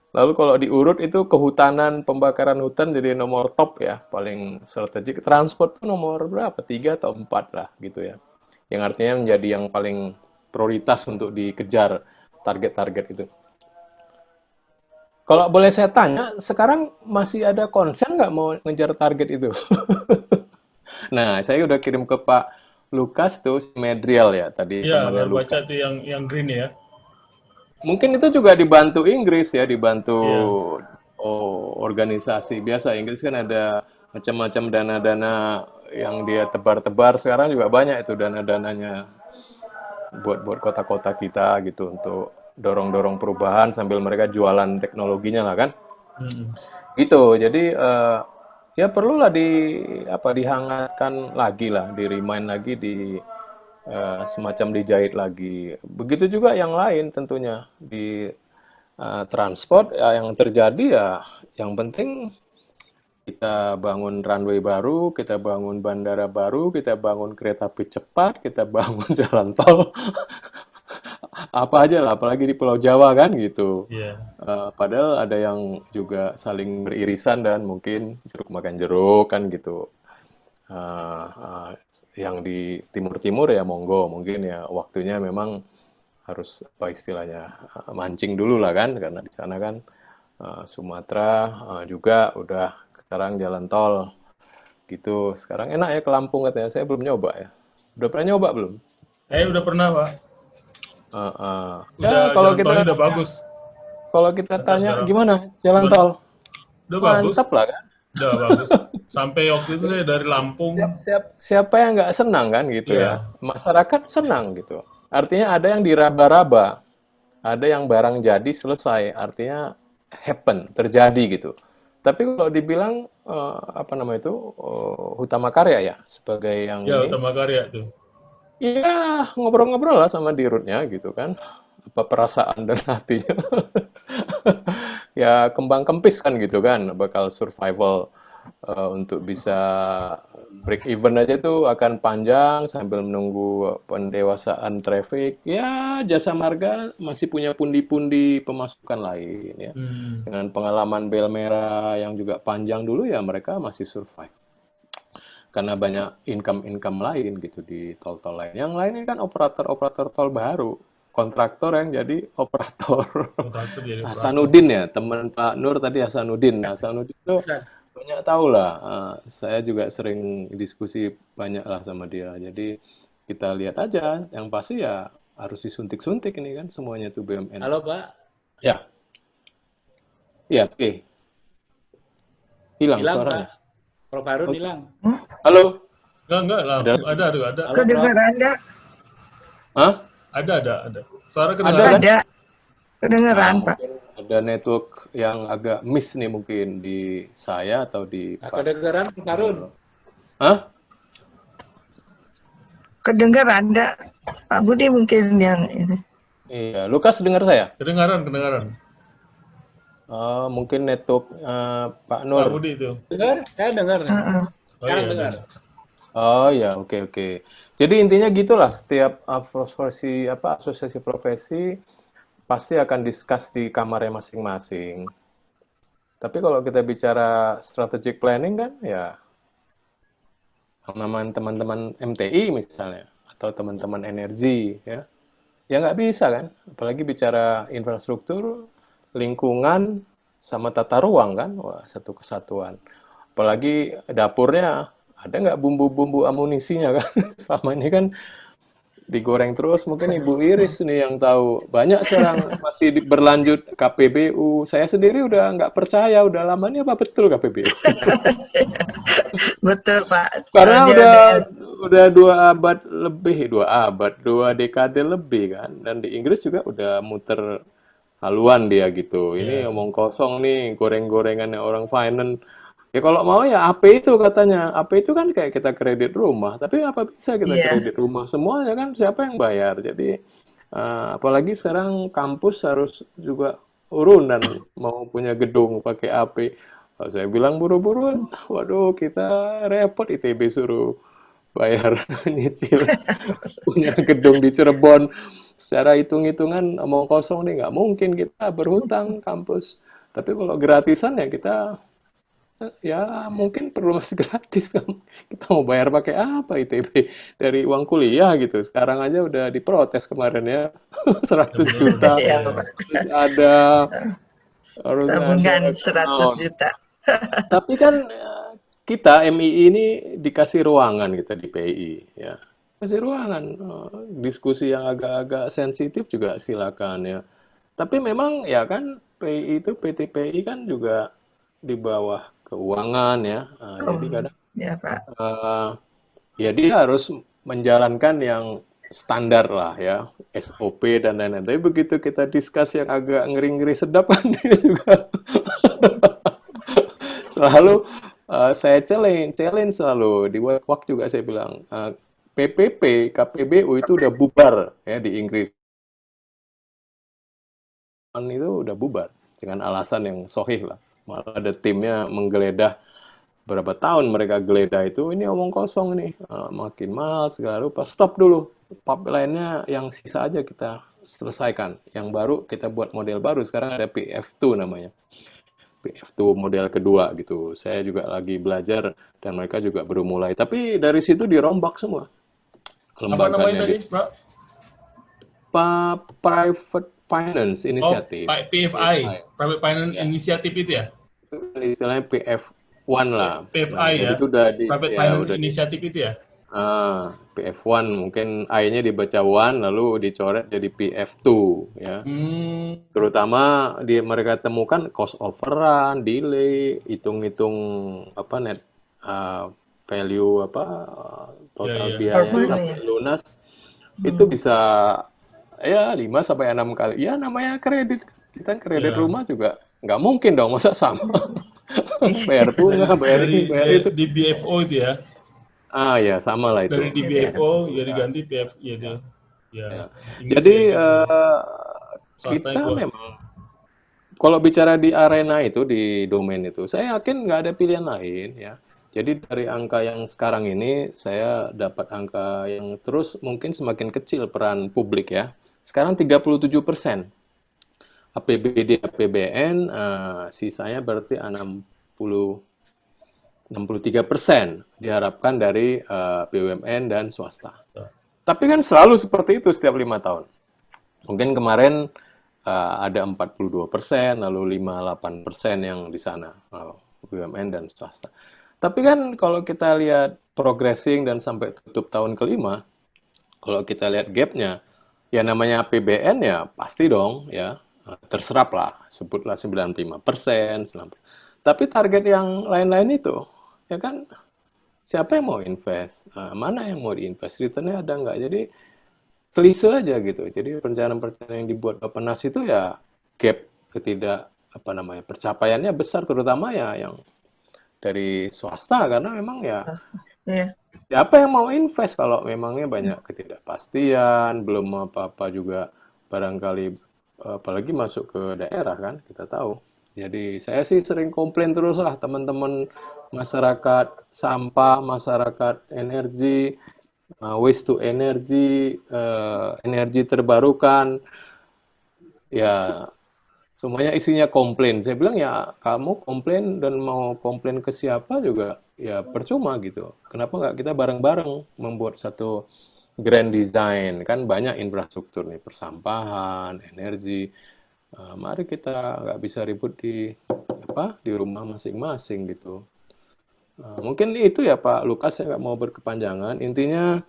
[SPEAKER 3] Lalu kalau diurut itu kehutanan, pembakaran hutan jadi nomor top ya, paling strategik. Transport itu nomor berapa? 3 atau 4 lah gitu ya. Yang artinya menjadi yang paling prioritas untuk dikejar target-target itu. Kalau boleh saya tanya, sekarang masih ada konsen nggak mau ngejar target itu? Nah, saya udah kirim ke Pak Lukas tuh, Medriel ya tadi.
[SPEAKER 1] Iya, baru baca tuh yang green ya.
[SPEAKER 3] Mungkin itu juga dibantu Inggris ya, dibantu organisasi biasa. Inggris kan ada macam-macam dana-dana yang dia tebar-tebar. Sekarang juga banyak itu dana-dananya buat kota-kota kita gitu untuk dorong-dorong perubahan sambil mereka jualan teknologinya lah kan. Gitu. Jadi ya perlulah dihangatkan lagi lah, di-remind lagi, semacam dijahit lagi. Begitu juga yang lain tentunya di transport yang terjadi ya, yang penting kita bangun runway baru, kita bangun bandara baru, kita bangun kereta api cepat, kita bangun jalan tol, apa aja lah, apalagi di Pulau Jawa kan gitu. Padahal ada yang juga saling beririsan dan mungkin jeruk makan jeruk kan gitu. Yang di timur-timur ya monggo, mungkin ya waktunya memang harus istilahnya mancing dulu lah kan, karena di sana kan Sumatera juga udah sekarang jalan tol gitu. Sekarang enak ya ke Lampung katanya, saya belum nyoba ya. Udah pernah nyoba belum?
[SPEAKER 1] Saya udah pernah Pak.
[SPEAKER 3] Ya, kalau kita
[SPEAKER 1] udah bagus.
[SPEAKER 3] Kalau kita tanya gimana jalan tol?
[SPEAKER 1] Udah bagus.
[SPEAKER 3] Mantap lah kan?
[SPEAKER 1] Udah bagus. Sampai waktu itu saya dari Lampung.
[SPEAKER 3] Siapa yang nggak senang kan gitu ya? Masyarakat senang gitu. Artinya ada yang diraba-raba, ada yang barang jadi selesai. Artinya happen, terjadi gitu. Tapi kalau dibilang Hutama Karya ya sebagai yang
[SPEAKER 1] Ya,
[SPEAKER 3] ini,
[SPEAKER 1] Utama Karya tuh.
[SPEAKER 3] ya ngobrol-ngobrol lah sama dirutnya gitu kan, apa perasaan dan hatinya. Ya kembang kempis kan gitu kan, bakal survival untuk bisa break even aja tuh akan panjang sambil menunggu pendewasaan traffic. Ya jasa marga masih punya pundi-pundi pemasukan lain ya.
[SPEAKER 1] Hmm.
[SPEAKER 3] Dengan pengalaman bel merah yang juga panjang dulu ya mereka masih survive. Karena banyak income-income lain gitu di tol-tol lain. Yang lain ini kan operator-operator tol baru. Kontraktor yang jadi operator.
[SPEAKER 1] Kontraktor jadi operator.
[SPEAKER 3] Hasanuddin ya, teman Pak Nur tadi Hasanuddin. Hasanuddin itu
[SPEAKER 4] Hasan.
[SPEAKER 3] banyak tahu lah. Saya juga sering diskusi banyak lah sama dia. Jadi kita lihat aja. Yang pasti ya harus disuntik-suntik ini kan semuanya tuh BUMN.
[SPEAKER 4] Halo Pak,
[SPEAKER 3] Ya, ya, oke. Hilang
[SPEAKER 4] hilang
[SPEAKER 3] suaranya.
[SPEAKER 4] Pak. Prof. Harun
[SPEAKER 3] Oke.
[SPEAKER 4] hilang.
[SPEAKER 3] Halo,
[SPEAKER 1] Enggak, langsung ada.
[SPEAKER 4] Halo Prof.
[SPEAKER 2] Kedengeran enggak?
[SPEAKER 3] hah?
[SPEAKER 1] Ada. Suara
[SPEAKER 3] Ada
[SPEAKER 1] kedengaran.
[SPEAKER 3] kan?
[SPEAKER 2] Ada. Kedengeran, Pak.
[SPEAKER 3] Mungkin ada network yang agak miss nih mungkin di saya atau di
[SPEAKER 4] Nah,
[SPEAKER 3] Pak.
[SPEAKER 4] kedengeran Prof. Harun.
[SPEAKER 3] Hah?
[SPEAKER 2] Kedengeran enggak? Pak Budi mungkin yang ini.
[SPEAKER 3] Iya, Lukas dengar saya?
[SPEAKER 1] Kedengaran.
[SPEAKER 3] Mungkin network Pak
[SPEAKER 1] Pak
[SPEAKER 3] Nur.
[SPEAKER 1] Budi itu.
[SPEAKER 4] Dengar? Saya dengar.
[SPEAKER 2] Heeh.
[SPEAKER 1] Oh
[SPEAKER 4] Sekarang
[SPEAKER 1] iya,
[SPEAKER 4] dengar.
[SPEAKER 1] ada.
[SPEAKER 3] Oh ya, oke. Jadi intinya gitulah, setiap asosiasi profesi pasti akan discuss di kamarnya masing-masing. Tapi kalau kita bicara strategic planning kan ya nama teman-teman MTI misalnya atau teman-teman energi ya nggak bisa kan, apalagi bicara infrastruktur, lingkungan sama tata ruang kan, wah satu kesatuan. Apalagi dapurnya ada nggak bumbu-bumbu amunisinya kan? Selama ini kan digoreng terus, mungkin Ibu Iris nih yang tahu. Banyak sekarang masih berlanjut KPBU. Saya sendiri udah nggak percaya, udah lama ini apa betul KPBU?
[SPEAKER 2] Betul, Pak.
[SPEAKER 3] Karena
[SPEAKER 2] Soalnya
[SPEAKER 3] udah 2 dekade lebih kan. Dan di Inggris juga udah muter haluan dia gitu. Ini
[SPEAKER 1] Iya.
[SPEAKER 3] omong kosong nih, goreng-gorengannya orang finance. Ya kalau mau ya AP itu katanya. AP itu kan kayak kita kredit rumah. Tapi apa bisa kita
[SPEAKER 2] Iya.
[SPEAKER 3] kredit rumah? Semuanya kan siapa yang bayar? Jadi apalagi sekarang kampus harus juga urun dan mau punya gedung pakai AP. Kalau saya bilang buru-buru, waduh kita repot ITB suruh bayar nyicil punya gedung di Cirebon. Secara hitung-hitungan omong kosong nih nggak mungkin kita berhutang kampus. Tapi kalau gratisan ya kita ya mungkin perlu masih gratis kan. Kita mau bayar pakai apa ITB dari uang kuliah gitu. Sekarang aja udah diprotes kemarin ya 100 juta.
[SPEAKER 2] Iya,
[SPEAKER 1] Iya.
[SPEAKER 2] Pak.
[SPEAKER 3] Terus ada harusnya
[SPEAKER 2] Tabungan
[SPEAKER 3] ada
[SPEAKER 2] 100 juta.
[SPEAKER 3] tapi kan kita MII ini dikasih ruangan kita di PI ya. Kasih ruangan diskusi yang agak-agak sensitif juga silakan ya. Tapi memang ya kan PI itu PT PI kan juga di bawah keuangan ya. Jadi kadang
[SPEAKER 2] Ya, Pak.
[SPEAKER 3] ya dia harus menjalankan yang standar lah ya, SOP dan lain-lain. Tapi begitu kita discuss yang agak ngeri-ngeri sedap kan dia juga selalu saya challenge selalu di WhatsApp juga saya bilang PPP, KPBU itu udah bubar ya di Inggris. Itu udah bubar dengan alasan yang sohih lah. Malah ada timnya menggeledah berapa tahun mereka geledah itu, ini omong kosong nih, makin mahal segala rupa. Stop dulu, pipelinesnya yang sisa aja kita selesaikan. Yang baru kita buat model baru, sekarang ada PF2 namanya. PF2 model kedua gitu. Saya juga lagi belajar dan mereka juga baru mulai. Tapi dari situ dirombak semua.
[SPEAKER 1] Apa namanya tadi, Pak?
[SPEAKER 3] Private Finance Initiative.
[SPEAKER 1] PFI, Private Finance Initiative itu ya?
[SPEAKER 3] Istilahnya PF1 lah.
[SPEAKER 1] PFI ya?
[SPEAKER 3] Itu udah
[SPEAKER 1] Private Finance Initiative itu ya?
[SPEAKER 3] PF1 mungkin I-nya dibaca 1 lalu dicoret jadi PF2 ya. Terutama mereka temukan cost overrun, delay, hitung-hitung net value total biaya sampai lunas itu bisa ya 5 sampai 6 kali. Ya namanya kredit. Kita kredit rumah juga nggak mungkin dong, masa sama? Bayar bunga, bayar ini, bayar itu.
[SPEAKER 1] di BFO itu ya.
[SPEAKER 3] Ya sama lah
[SPEAKER 1] Dari
[SPEAKER 3] itu.
[SPEAKER 1] di BFO ya diganti PF ya
[SPEAKER 3] Ya.
[SPEAKER 1] ya. Ingat
[SPEAKER 3] Jadi
[SPEAKER 1] saya juga. Swasta
[SPEAKER 3] kita
[SPEAKER 1] keluar.
[SPEAKER 3] memang kalau bicara di arena itu, di domain itu, saya yakin nggak ada pilihan lain ya. Jadi dari angka yang sekarang ini, saya dapat angka yang terus mungkin semakin kecil peran publik ya. Sekarang 37% APBD APBN, sisanya berarti 63% diharapkan dari BUMN dan swasta. Tapi kan selalu seperti itu setiap 5 tahun. Mungkin kemarin ada 42%, lalu 58% yang di sana, BUMN dan swasta. Tapi kan kalau kita lihat progressing dan sampai tutup tahun kelima, kalau kita lihat gapnya, ya namanya APBN ya pasti dong ya terserap lah, sebutlah 95%. Tapi target yang lain-lain itu, ya kan siapa yang mau invest? Mana yang mau diinvest? Returnnya ada nggak? Jadi klise aja gitu. Jadi perencanaan-perencanaan yang dibuat Bappenas itu ya gap ketidak apa namanya pencapaiannya besar, terutama ya yang dari swasta karena memang ya
[SPEAKER 2] Iya.
[SPEAKER 3] siapa yang mau invest kalau memangnya banyak ketidakpastian, belum apa-apa juga barangkali apalagi masuk ke daerah kan kita tahu. Jadi saya sih sering komplain terus lah teman-teman masyarakat sampah, masyarakat energi, waste to energy, energi terbarukan, ya semuanya isinya komplain. Saya bilang ya kamu komplain dan mau komplain ke siapa juga ya percuma gitu. Kenapa nggak kita bareng-bareng membuat satu grand design? Kan banyak infrastruktur nih, persampahan, energi. Mari kita nggak bisa ribut di rumah masing-masing gitu. Mungkin itu ya Pak Lukas, saya nggak mau berkepanjangan. Intinya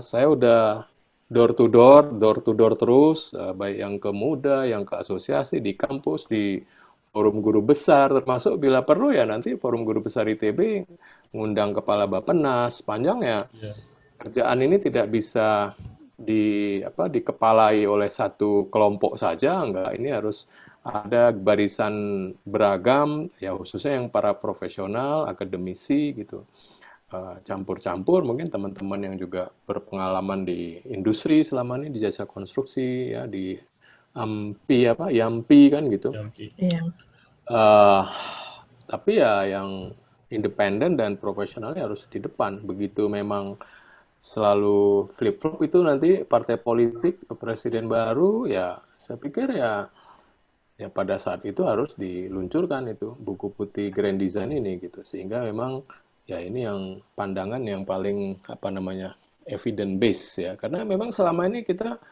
[SPEAKER 3] saya udah door to door terus, baik yang ke muda, yang ke asosiasi, di kampus, di forum guru besar, termasuk bila perlu ya nanti forum guru besar ITB ngundang kepala Bappenas. Panjangnya
[SPEAKER 1] Ya.
[SPEAKER 3] kerjaan ini tidak bisa dikepalai oleh satu kelompok saja, enggak. Ini harus ada barisan beragam, ya khususnya yang para profesional, akademisi gitu campur-campur mungkin teman-teman yang juga berpengalaman di industri selama ini di jasa konstruksi ya di YAMPI kan gitu.
[SPEAKER 2] Iya.
[SPEAKER 3] Tapi ya yang independen dan profesionalnya harus di depan. Begitu memang selalu flip-flop itu nanti partai politik presiden baru ya saya pikir ya pada saat itu harus diluncurkan itu buku putih Grand Design ini gitu sehingga memang ya ini yang pandangan yang paling apa namanya evidence base ya karena memang selama ini kita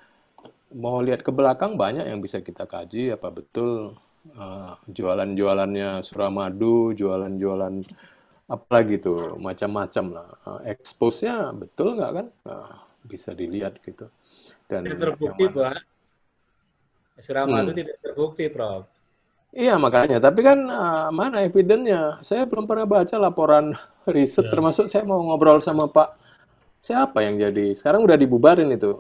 [SPEAKER 3] mau lihat ke belakang banyak yang bisa kita kaji apa betul jualan-jualannya Suramadu, jualan-jualan apa gitu macam-macam lah expose-nya betul nggak kan bisa dilihat gitu dan
[SPEAKER 4] Tidak terbukti, Pak. Suramadu tidak terbukti, Prof.
[SPEAKER 3] Iya makanya, tapi kan mana evidence-nya? Saya belum pernah baca laporan riset, termasuk saya mau ngobrol sama Pak, siapa yang jadi, sekarang udah dibubarin itu,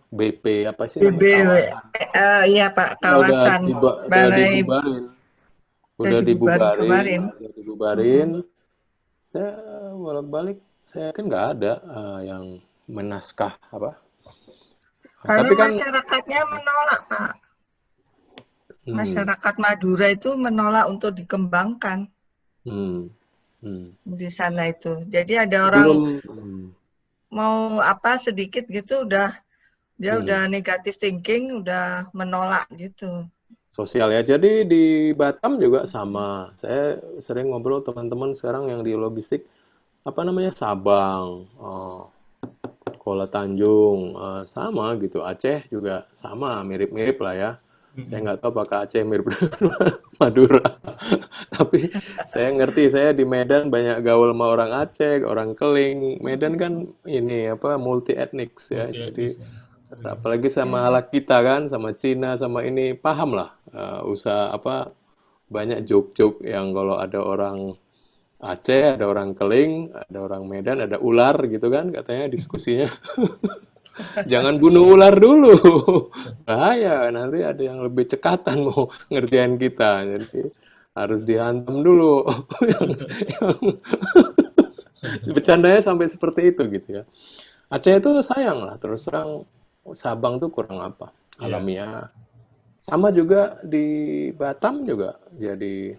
[SPEAKER 3] BP, apa sih namanya, kawasan.
[SPEAKER 2] Iya Pak,
[SPEAKER 3] Ya,
[SPEAKER 2] kawasan
[SPEAKER 3] udah
[SPEAKER 2] Balai
[SPEAKER 3] dibubarin,
[SPEAKER 2] udah dibubarin kemarin.
[SPEAKER 3] udah dibubarin. Saya bolak-balik, saya yakin nggak ada yang menaskah apa.
[SPEAKER 2] Karena
[SPEAKER 3] Tapi kan,
[SPEAKER 2] masyarakatnya menolak Pak.
[SPEAKER 3] hmm,
[SPEAKER 2] Masyarakat Madura itu menolak untuk dikembangkan
[SPEAKER 3] hmm, hmm.
[SPEAKER 2] di sana itu. Jadi ada orang mau apa sedikit gitu dia udah negatif thinking, udah menolak gitu.
[SPEAKER 3] Sosial ya. Jadi di Batam juga sama. Saya sering ngobrol teman-teman sekarang yang di logistik, apa namanya Sabang, Kuala Tanjung, sama gitu. Aceh juga sama, mirip-mirip lah ya. Saya nggak tahu apakah Aceh mirip Madura. Tapi saya ngerti, saya di Medan banyak gaul sama orang Aceh, orang Keling. Medan kan ini apa multi etnik ya. Jadi apalagi sama alat kita kan, sama Cina, sama ini paham lah usaha apa banyak joke-joke yang kalau ada orang Aceh, ada orang Keling, ada orang Medan, ada ular gitu kan katanya diskusinya. Jangan bunuh ular dulu. Bahaya, nanti ada yang lebih cekatan mau ngerjain kita. Jadi harus dihantam dulu. Bercandanya sampai seperti itu gitu ya. Aceh itu sayang lah, terus terang Sabang tuh kurang apa?
[SPEAKER 1] Iya.
[SPEAKER 3] Alamiah. Sama juga di Batam juga jadi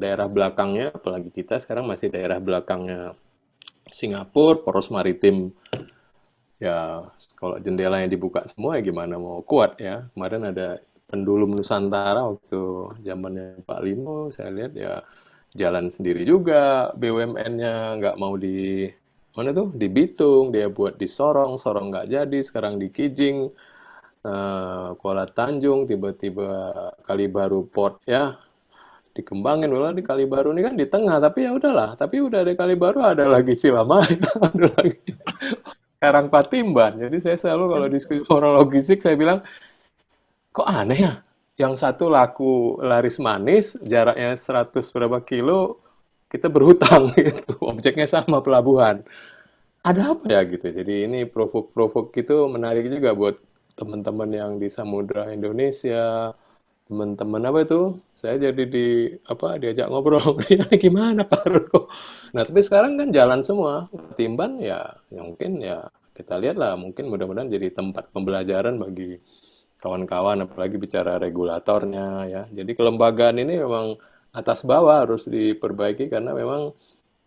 [SPEAKER 3] daerah belakangnya, apalagi kita sekarang masih daerah belakangnya Singapura, poros maritim. Ya, kalau jendelanya dibuka semua ya gimana mau kuat ya. Kemarin ada pendulum Nusantara waktu zamannya Pak Limo, saya lihat ya jalan sendiri juga, BUMN-nya nggak mau di mana tuh di Bitung, dia buat di Sorong, Sorong nggak jadi, sekarang di Kijing, Kuala Tanjung, tiba-tiba Kali Baru Port ya dikembangin. Malah di Kali Baru ini kan di tengah, tapi ya udahlah, tapi udah di Kali Baru ada lagi Cilamaya, ada lagi Karangpatimban. Jadi saya selalu kalau diskusi orang logistik saya bilang, kok aneh ya? Yang satu laku laris manis, jaraknya 100 berapa kilo, kita berhutang gitu. Objeknya sama pelabuhan. Ada apa ya gitu. Jadi ini provok-provok itu menarik juga buat teman-teman yang di Samudra Indonesia, teman-teman apa itu? Saya jadi diajak ngobrol. Ini gimana Pak Ruko? Nah, tapi sekarang kan jalan semua. Timban ya, yang mungkin ya kita lihat lah, mungkin mudah-mudahan jadi tempat pembelajaran bagi kawan-kawan, apalagi bicara regulatornya ya. Jadi kelembagaan ini memang atas bawah harus diperbaiki karena memang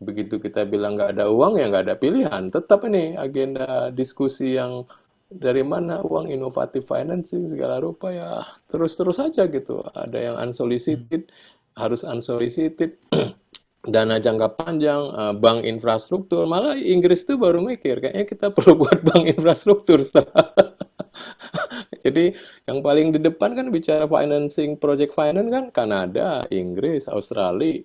[SPEAKER 3] begitu kita bilang nggak ada uang ya nggak ada pilihan. Tetap ini agenda diskusi yang dari mana uang inovatif financing segala rupa ya terus-terus saja gitu. Ada yang unsolicited, harus unsolicited, dana jangka panjang, bank infrastruktur. Malah Inggris tuh baru mikir kayaknya kita perlu buat bank infrastruktur setelah jadi yang paling di depan kan bicara financing, project finance kan Kanada, Inggris, Australia,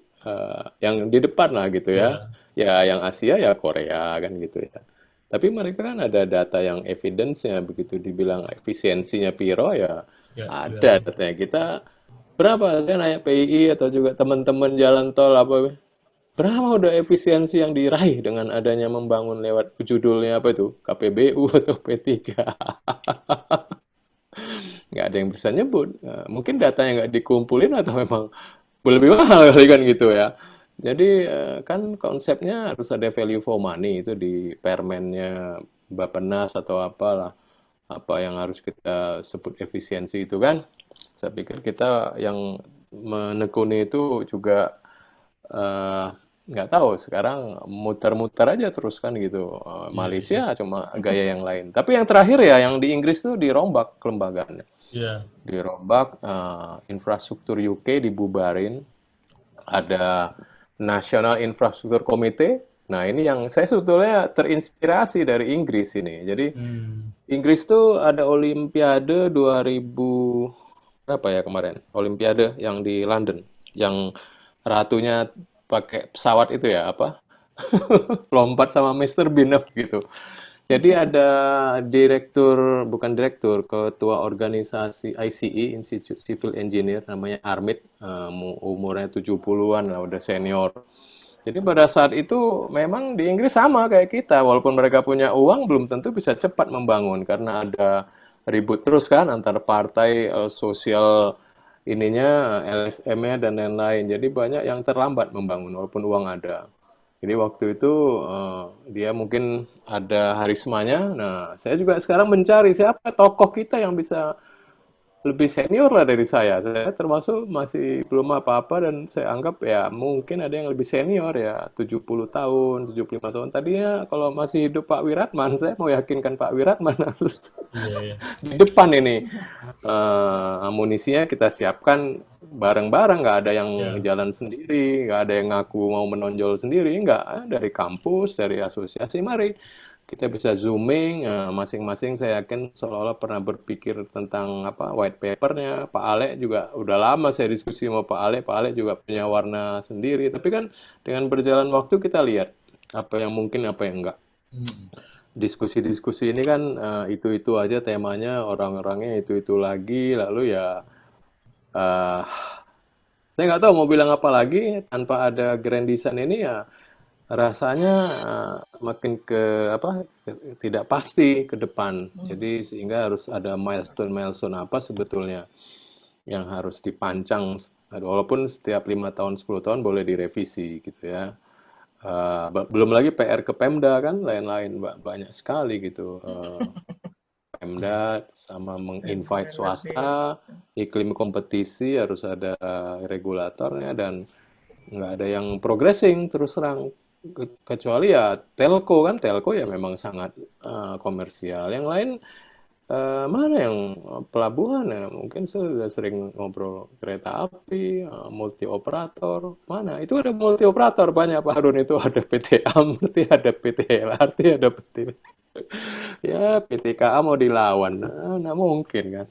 [SPEAKER 3] yang di depan lah gitu ya.
[SPEAKER 1] Iya.
[SPEAKER 3] Ya yang Asia ya Korea kan gitu ya. Tapi mereka kan ada data yang evidence-nya, begitu dibilang efisiensinya piro ya
[SPEAKER 1] Ya,
[SPEAKER 3] ada
[SPEAKER 1] kelihatan.
[SPEAKER 3] datanya. Kita berapa kan naik PII atau juga teman-teman jalan tol apa berapa udah efisiensi yang diraih dengan adanya membangun lewat judulnya apa itu KPBU atau P3. Nggak ada yang bisa nyebut. Mungkin datanya nggak dikumpulin atau memang lebih mahal kali kan gitu ya. Jadi kan konsepnya harus ada value for money itu di permennya Bappenas atau apalah apa yang harus kita sebut efisiensi itu kan. Saya pikir kita yang menekuni itu juga eh, nggak tahu sekarang muter-muter aja terus kan gitu.
[SPEAKER 1] Iya, iya.
[SPEAKER 3] Malaysia cuma gaya yang lain. Tapi yang terakhir ya yang di Inggris tuh dirombak kelembagaannya.
[SPEAKER 1] Iya.
[SPEAKER 3] Dirombak, infrastruktur UK dibubarin, ada National Infrastructure Committee. Nah, ini yang saya sebetulnya terinspirasi dari Inggris ini. Jadi,
[SPEAKER 1] Hmm.
[SPEAKER 3] Inggris tuh ada Olimpiade 2000 berapa ya kemarin? Olimpiade yang di London, yang ratunya pakai pesawat itu ya, apa? Lompat sama Mr. Bean gitu. Jadi ada bukan direktur, ketua organisasi ICE, Institute Civil Engineer, namanya Armit, umurnya 70-an lah, udah senior. Jadi pada saat itu memang di Inggris sama kayak kita, walaupun mereka punya uang, belum tentu bisa cepat membangun, karena ada ribut terus kan antar partai, sosial ininya, LSM-nya dan lain-lain. Jadi banyak yang terlambat membangun, walaupun uang ada. Jadi waktu itu dia mungkin ada harismanya. Nah, saya juga sekarang mencari siapa tokoh kita yang bisa lebih senior lah dari saya. Saya termasuk masih belum apa-apa dan saya anggap ya mungkin ada yang lebih senior ya 70 tahun, 75 tahun. Tadinya kalau masih hidup Pak Wiratman, saya mau yakinkan Pak Wiratman harus
[SPEAKER 1] Iya, iya.
[SPEAKER 3] di depan ini. Amunisinya kita siapkan bareng-bareng, nggak ada yang
[SPEAKER 1] Ya.
[SPEAKER 3] jalan sendiri, nggak ada yang ngaku mau menonjol sendiri, nggak. Dari kampus, dari asosiasi, mari kita bisa zooming, masing-masing saya yakin seolah-olah pernah berpikir tentang apa white papernya. Pak Alek juga udah lama saya diskusi sama Pak Alek juga punya warna sendiri. Tapi kan dengan berjalan waktu kita lihat apa yang mungkin, apa yang enggak.
[SPEAKER 1] Hmm.
[SPEAKER 3] Diskusi-diskusi ini kan itu-itu aja temanya, orang-orangnya itu-itu lagi, lalu ya eh saya nggak tahu mau bilang apa lagi tanpa ada grand design ini ya rasanya makin tidak pasti ke depan. Jadi sehingga harus ada milestone apa sebetulnya yang harus dipancang, walaupun setiap 5 tahun 10 tahun boleh direvisi gitu ya. Belum lagi PR ke Pemda kan lain-lain banyak sekali gitu. Pemda sama menginvite swasta, iklim kompetisi harus ada regulatornya dan nggak ada yang progressing terus terang. Kecuali ya telco ya memang sangat komersial. Yang lain mana yang pelabuhan ya mungkin saya sudah sering ngobrol kereta api, multi operator mana itu ada multi operator banyak Pak Harun, itu ada PT Amrt, ada PT LRT, ada PT ya PT KA mau dilawan, nggak mungkin kan.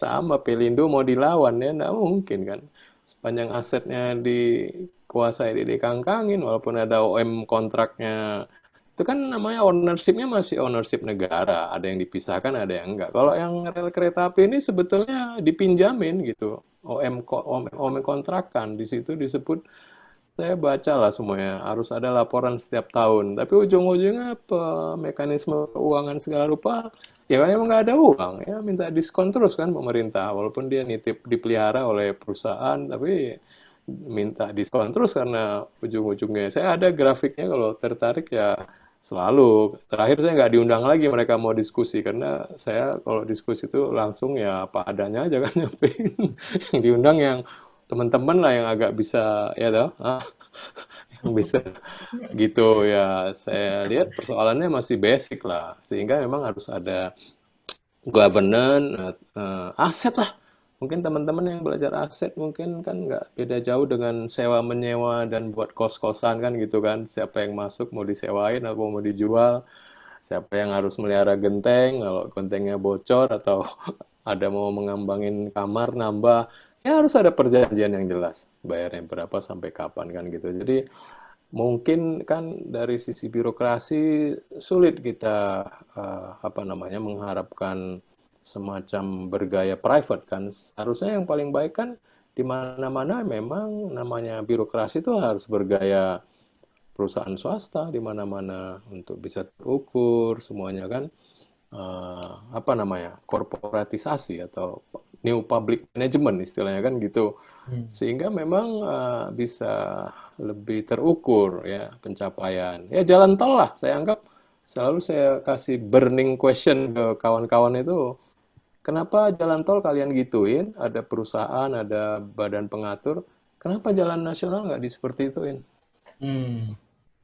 [SPEAKER 3] Sama Pelindo mau dilawan ya nggak mungkin kan. Sepanjang asetnya dikuasai, dikangkangin, walaupun ada OM kontraknya, itu kan namanya ownership-nya masih ownership negara. Ada yang dipisahkan, ada yang enggak. Kalau yang rel kereta api ini sebetulnya dipinjamin gitu. OM kontrakan. Di situ disebut, saya baca lah semuanya, harus ada laporan setiap tahun. Tapi ujung-ujungnya mekanisme keuangan segala rupa, ya kan emang nggak ada uang. Ya minta diskon terus kan pemerintah. Walaupun dia nitip dipelihara oleh perusahaan, tapi minta diskon terus karena ujung-ujungnya. Saya ada grafiknya kalau tertarik ya selalu. Terakhir saya nggak diundang lagi mereka mau diskusi. Karena saya kalau diskusi itu langsung ya apa adanya aja kan nyampein. Yang diundang yang teman-teman lah yang agak bisa ya toh yang bisa gitu ya. Saya lihat persoalannya masih basic lah sehingga memang harus ada governance, aset lah. Mungkin teman-teman yang belajar aset mungkin kan nggak beda jauh dengan sewa menyewa dan buat kos-kosan kan gitu kan, siapa yang masuk mau disewain atau mau dijual, siapa yang harus melihara genteng kalau gentengnya bocor atau ada mau mengambangin kamar nambah, ya harus ada perjanjian yang jelas bayarnya berapa sampai kapan kan gitu. Jadi mungkin kan dari sisi birokrasi sulit kita mengharapkan semacam bergaya private kan. Harusnya yang paling baik kan di mana-mana memang namanya birokrasi itu harus bergaya perusahaan swasta di mana-mana untuk bisa terukur semuanya kan, korporatisasi atau new public management istilahnya kan gitu. Sehingga memang bisa lebih terukur ya pencapaian. Ya jalan tol lah saya anggap, selalu saya kasih burning question ke kawan-kawan itu, kenapa jalan tol kalian gituin, ada perusahaan, ada badan pengatur, kenapa jalan nasional nggak seperti ituin?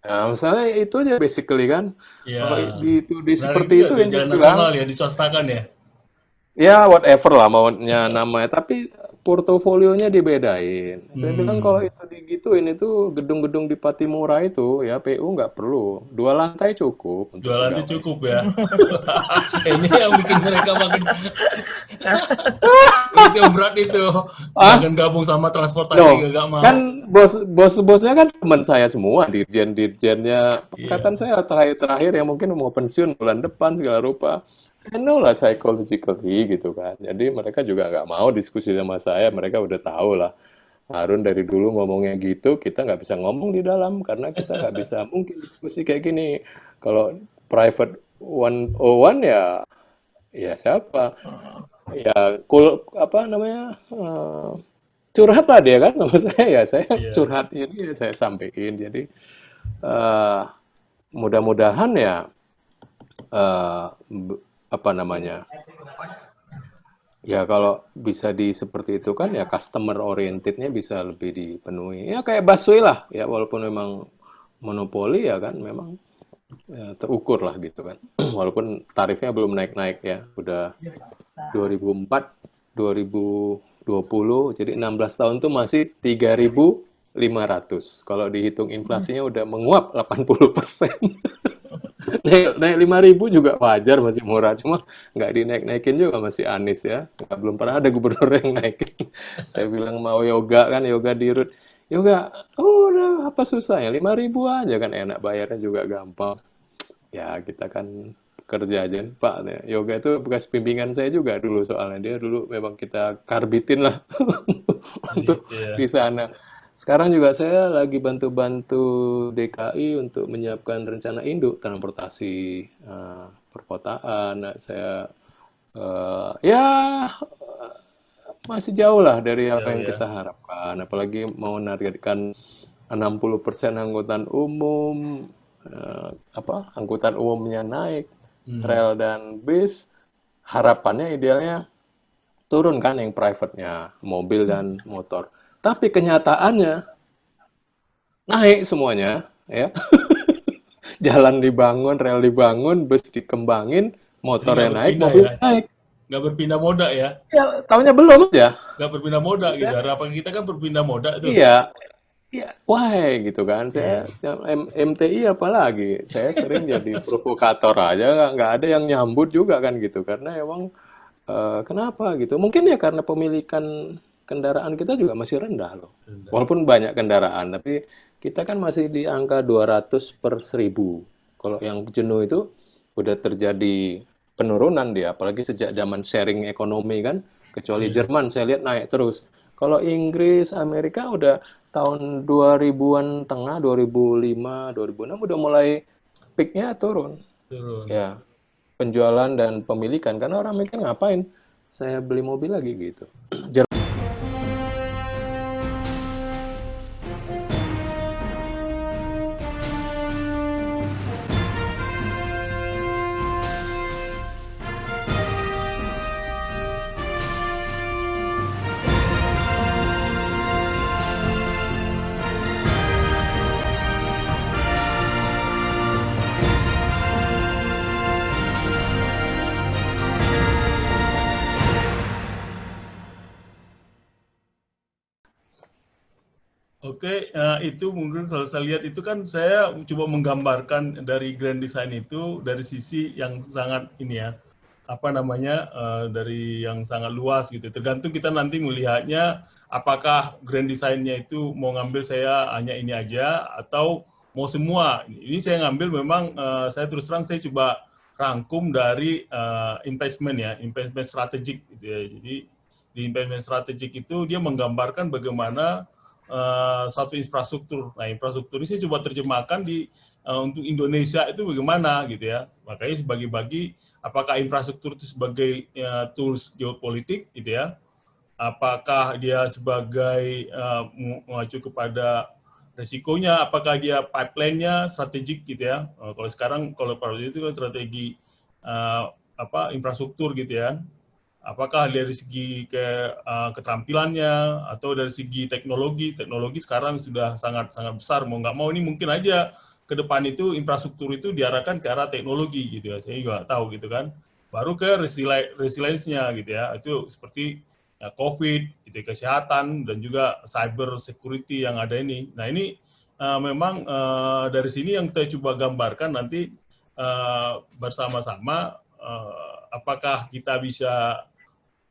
[SPEAKER 3] Nah, misalnya itu aja basically kan, kalau
[SPEAKER 1] Ya,
[SPEAKER 3] di
[SPEAKER 1] menarik
[SPEAKER 3] seperti
[SPEAKER 1] juga
[SPEAKER 3] itu
[SPEAKER 1] tuh
[SPEAKER 3] yang
[SPEAKER 1] jalan
[SPEAKER 3] dibilang,
[SPEAKER 1] nasional ya, diswastakan ya.
[SPEAKER 3] ya whatever lah maunya namanya, tapi portofolionya dibedain. Saya bilang kalau itu digituin itu gedung-gedung di Patimura itu ya PU nggak perlu, 2 lantai cukup untuk
[SPEAKER 1] Jualannya
[SPEAKER 3] pegawai.
[SPEAKER 1] cukup ya. Ini yang bikin mereka makin itu yang berat itu.
[SPEAKER 3] Ah,
[SPEAKER 1] Sedangkan gabung sama transportasi
[SPEAKER 3] no,
[SPEAKER 1] gak mau.
[SPEAKER 3] kan bosnya kan teman saya semua, dirjennya angkatan
[SPEAKER 1] Iya.
[SPEAKER 3] saya terakhir-terakhir yang mungkin mau pensiun bulan depan segala rupa. I know lah psychologically gitu kan. Jadi mereka juga nggak mau diskusi sama saya. Mereka udah tahu lah. Harun dari dulu ngomongnya gitu, kita nggak bisa ngomong di dalam karena kita nggak bisa mungkin diskusi kayak gini. Kalau private 101 ya, ya siapa? Ya curhat lah dia kan sama saya, ya saya
[SPEAKER 1] Iya.
[SPEAKER 3] curhat ini ya saya sampaikan. Jadi eh, mudah-mudahan ya eh, ya kalau bisa seperti itu kan ya customer orientednya bisa lebih dipenuhi. Ya kayak busway lah ya, walaupun memang monopoli ya kan memang ya, terukur lah gitu kan. Walaupun tarifnya belum naik-naik ya, udah 2004, 2020, jadi 16 tahun tuh masih 3.500. Kalau dihitung inflasinya udah menguap 80%. Naik 5.000 juga wajar, masih murah. Cuma nggak dinaik-naikin juga masih Anies ya. Belum pernah ada gubernur yang naikin. Saya bilang mau yoga kan, yoga di Rut. Yoga, oh udah apa susahnya, 5.000 aja kan enak, bayarnya juga gampang. Ya kita kan kerja aja Pak. Yoga itu bekas bimbingan saya juga dulu, soalnya dia dulu memang kita karbitin lah untuk
[SPEAKER 1] Gitu ya.
[SPEAKER 3] di sana. Sekarang juga saya lagi bantu-bantu DKI untuk menyiapkan rencana induk transportasi perkotaan. Nah, saya ya masih jauh lah dari apa
[SPEAKER 1] Jauh
[SPEAKER 3] yang
[SPEAKER 1] ya.
[SPEAKER 3] kita harapkan. Apalagi mau menargetkan 60% angkutan umum, angkutan umumnya naik, rel dan bis. Harapannya idealnya turun kan yang private-nya, mobil dan motor. Tapi kenyataannya naik semuanya, ya. Jalan dibangun, rel dibangun, bus dikembangin,
[SPEAKER 1] Jadi nggak
[SPEAKER 3] motornya naik,
[SPEAKER 1] berpindah
[SPEAKER 3] mobil
[SPEAKER 1] ya,
[SPEAKER 3] naik.
[SPEAKER 1] nggak berpindah moda ya,
[SPEAKER 3] Ya, tahunya belum aja.
[SPEAKER 1] nggak berpindah moda gitu. Harapan kita kan berpindah moda tuh.
[SPEAKER 3] Iya, iya, why gitu kan?
[SPEAKER 1] Iya.
[SPEAKER 3] Saya MTI apalagi, saya sering jadi provokator aja, nggak ada yang nyambut juga kan gitu, karena emang kenapa gitu? Mungkin ya karena pemilikan kendaraan kita juga masih rendah loh.
[SPEAKER 1] Rendah.
[SPEAKER 3] Walaupun banyak kendaraan, tapi kita kan masih di angka 200 per 1000. Kalau yang jenuh itu udah terjadi penurunan dia, apalagi sejak zaman sharing ekonomi kan, kecuali
[SPEAKER 1] Iya.
[SPEAKER 3] Jerman saya lihat naik terus. Kalau Inggris, Amerika udah tahun 2000-an tengah, 2005, 2006 udah mulai peaknya turun.
[SPEAKER 1] Turun.
[SPEAKER 3] Ya, penjualan dan pemilikan karena orang mikir ngapain saya beli mobil lagi gitu.
[SPEAKER 1] Oke, itu mungkin kalau saya lihat itu kan saya coba menggambarkan dari grand design itu dari sisi yang sangat ini ya, apa namanya, dari yang sangat luas gitu. Tergantung kita nanti melihatnya apakah grand design-nya itu mau ngambil saya hanya ini aja atau mau semua. Ini saya ngambil memang saya terus terang saya coba rangkum dari investment ya, investment strategik gitu ya. Jadi di investment strategik itu dia menggambarkan bagaimana satu infrastruktur. Nah, infrastruktur ini saya coba terjemahkan di untuk Indonesia itu bagaimana gitu ya. Makanya bagi-bagi apakah infrastruktur itu sebagai tools geopolitik gitu ya. Apakah dia sebagai mengacu kepada resikonya, apakah dia pipeline-nya strategik gitu ya. Kalau sekarang kalau itu kan strategi infrastruktur gitu ya. Apakah dari segi keterampilannya atau dari segi teknologi sekarang sudah sangat sangat besar, mau nggak mau ini mungkin aja ke depan itu infrastruktur itu diarahkan ke arah teknologi gitu ya, saya juga tahu gitu kan. Baru ke resilience-nya gitu ya, itu seperti COVID, gitu, kesehatan dan juga cyber security yang ada ini. Nah ini memang dari sini yang kita coba gambarkan nanti bersama-sama apakah kita bisa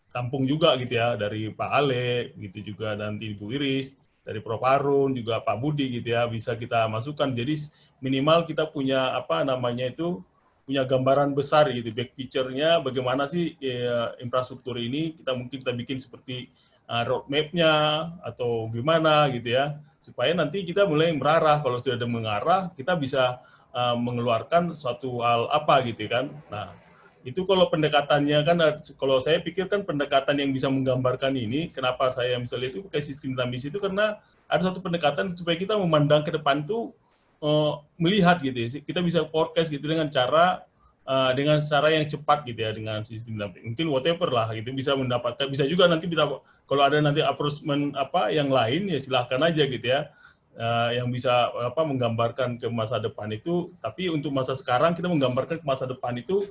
[SPEAKER 1] tampung juga gitu ya dari Pak Ale gitu juga nanti Ibu Iris dari Prof Harun juga Pak Budi gitu ya bisa kita masukkan jadi minimal kita punya apa namanya itu punya gambaran besar gitu back picture-nya bagaimana sih infrastruktur ini kita bikin seperti roadmap-nya atau gimana gitu ya supaya nanti kita mulai merarah kalau sudah ada mengarah kita bisa mengeluarkan suatu hal apa gitu kan. Nah itu kalau pendekatannya kan kalau saya pikir kan pendekatan yang bisa menggambarkan ini kenapa saya misalnya itu pakai sistem dinamis itu karena ada satu pendekatan supaya kita memandang ke depan tuh melihat gitu ya kita bisa forecast gitu dengan cara yang cepat gitu ya dengan sistem dinamis mungkin whatever lah gitu bisa mendapatkan bisa juga nanti kalau ada nanti approachment apa yang lain ya silahkan aja gitu ya yang bisa apa menggambarkan ke masa depan itu tapi untuk masa sekarang kita menggambarkan ke masa depan itu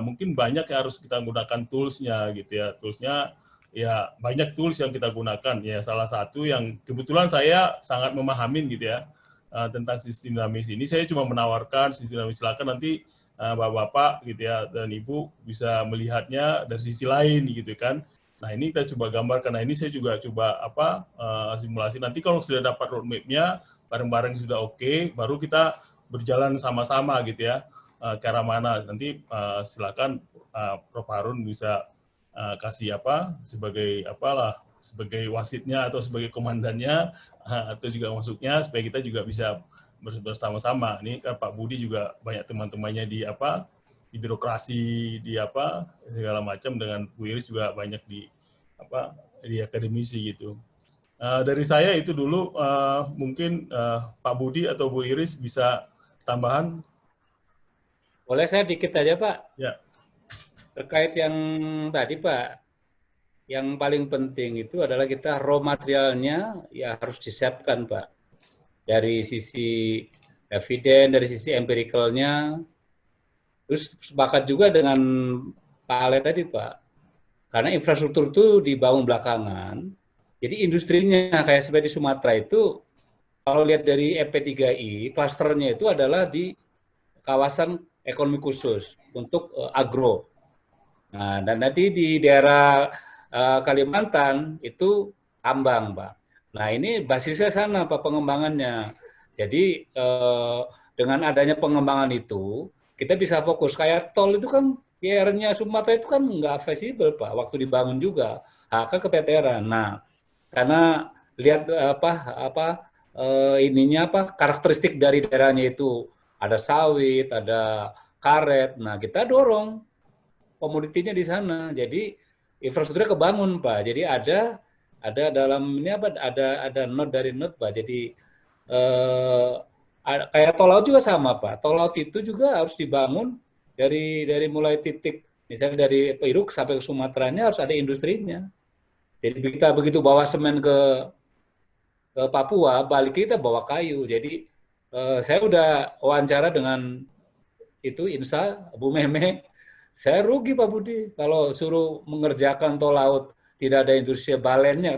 [SPEAKER 1] mungkin banyak yang harus kita gunakan tools-nya gitu ya. Tools-nya ya banyak tools yang kita gunakan. Ya salah satu yang kebetulan saya sangat memahamin gitu ya tentang sistem dinamis ini. Saya cuma menawarkan sistem dinamis silakan nanti Bapak-bapak gitu ya dan Ibu bisa melihatnya dari sisi lain gitu kan. Nah, ini kita coba gambarkan. Nah, ini saya juga coba simulasi. Nanti kalau sudah dapat roadmap-nya bareng-bareng sudah oke, baru kita berjalan sama-sama gitu ya. Ke arah mana nanti silakan Prof Harun bisa kasih apa sebagai apalah sebagai wasitnya atau sebagai komandannya atau juga masuknya supaya kita juga bisa bersama-sama. Ini kan Pak Budi juga banyak teman-temannya di birokrasi, di segala macam, dengan Bu Iris juga banyak di akademisi gitu. Dari saya itu dulu, mungkin Pak Budi atau Bu Iris bisa tambahan.
[SPEAKER 4] Boleh saya dikit aja Pak?
[SPEAKER 1] Ya.
[SPEAKER 4] Terkait yang tadi Pak, yang paling penting itu adalah kita raw materialnya ya harus disiapkan Pak. Dari sisi eviden, dari sisi empiricalnya. Terus sepakat juga dengan Pak Ale tadi Pak, karena infrastruktur itu dibangun belakangan, jadi industrinya kayak seperti di Sumatera itu, kalau lihat dari EP3I, klasternya itu adalah di kawasan ekonomi khusus untuk agro. Nah, dan nanti di daerah Kalimantan itu tambang, Pak. Nah, ini basisnya sana, Pak, pengembangannya. Jadi, dengan adanya pengembangan itu, kita bisa fokus. Kayak tol itu kan, PR-nya Sumatera itu kan nggak visible, Pak, waktu dibangun juga. Kan keteteran. Nah, karena lihat karakteristik dari daerahnya itu ada sawit, ada karet. Nah, kita dorong komoditinya di sana. Jadi infrastrukturnya kebangun, Pak. Jadi ada dalam ini ada node dari node, Pak. Jadi kayak tol laut juga sama, Pak. Tol laut itu juga harus dibangun dari mulai titik misalnya dari Piruk sampai ke Sumateranya harus ada industrinya. Jadi kita begitu bawa semen ke Papua, balik kita bawa kayu. Jadi saya udah wawancara dengan itu INSA, Bu Meme. Saya rugi Pak Budi kalau suruh mengerjakan tol laut tidak ada industri balennya,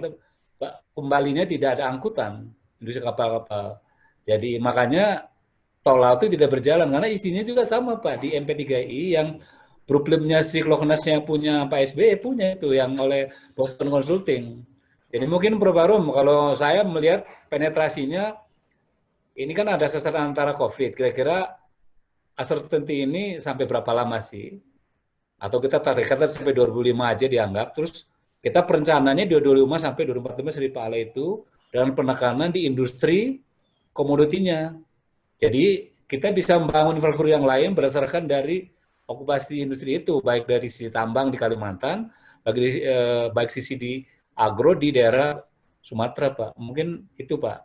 [SPEAKER 4] kembalinya tidak ada angkutan industri kapal-kapal. Jadi makanya tol laut itu tidak berjalan karena isinya juga sama Pak di MP3I yang problemnya sikloknasnya punya Pak SBY punya itu yang oleh Boston Consulting. Jadi mungkin Prof. Arum, kalau saya melihat penetrasinya, ini kan ada sasaran antara COVID, kira-kira uncertainty ini sampai berapa lama sih? Atau kita tarik sampai 2005 aja dianggap, terus kita perencanaannya 2025 sampai 2045 dari Pak Ale itu, dengan penekanan di industri komoditinya. Jadi kita bisa membangun infrastruktur yang lain berdasarkan dari okupasi industri itu, baik dari sisi tambang di Kalimantan, baik sisi di agro di daerah Sumatera, Pak. Mungkin itu, Pak.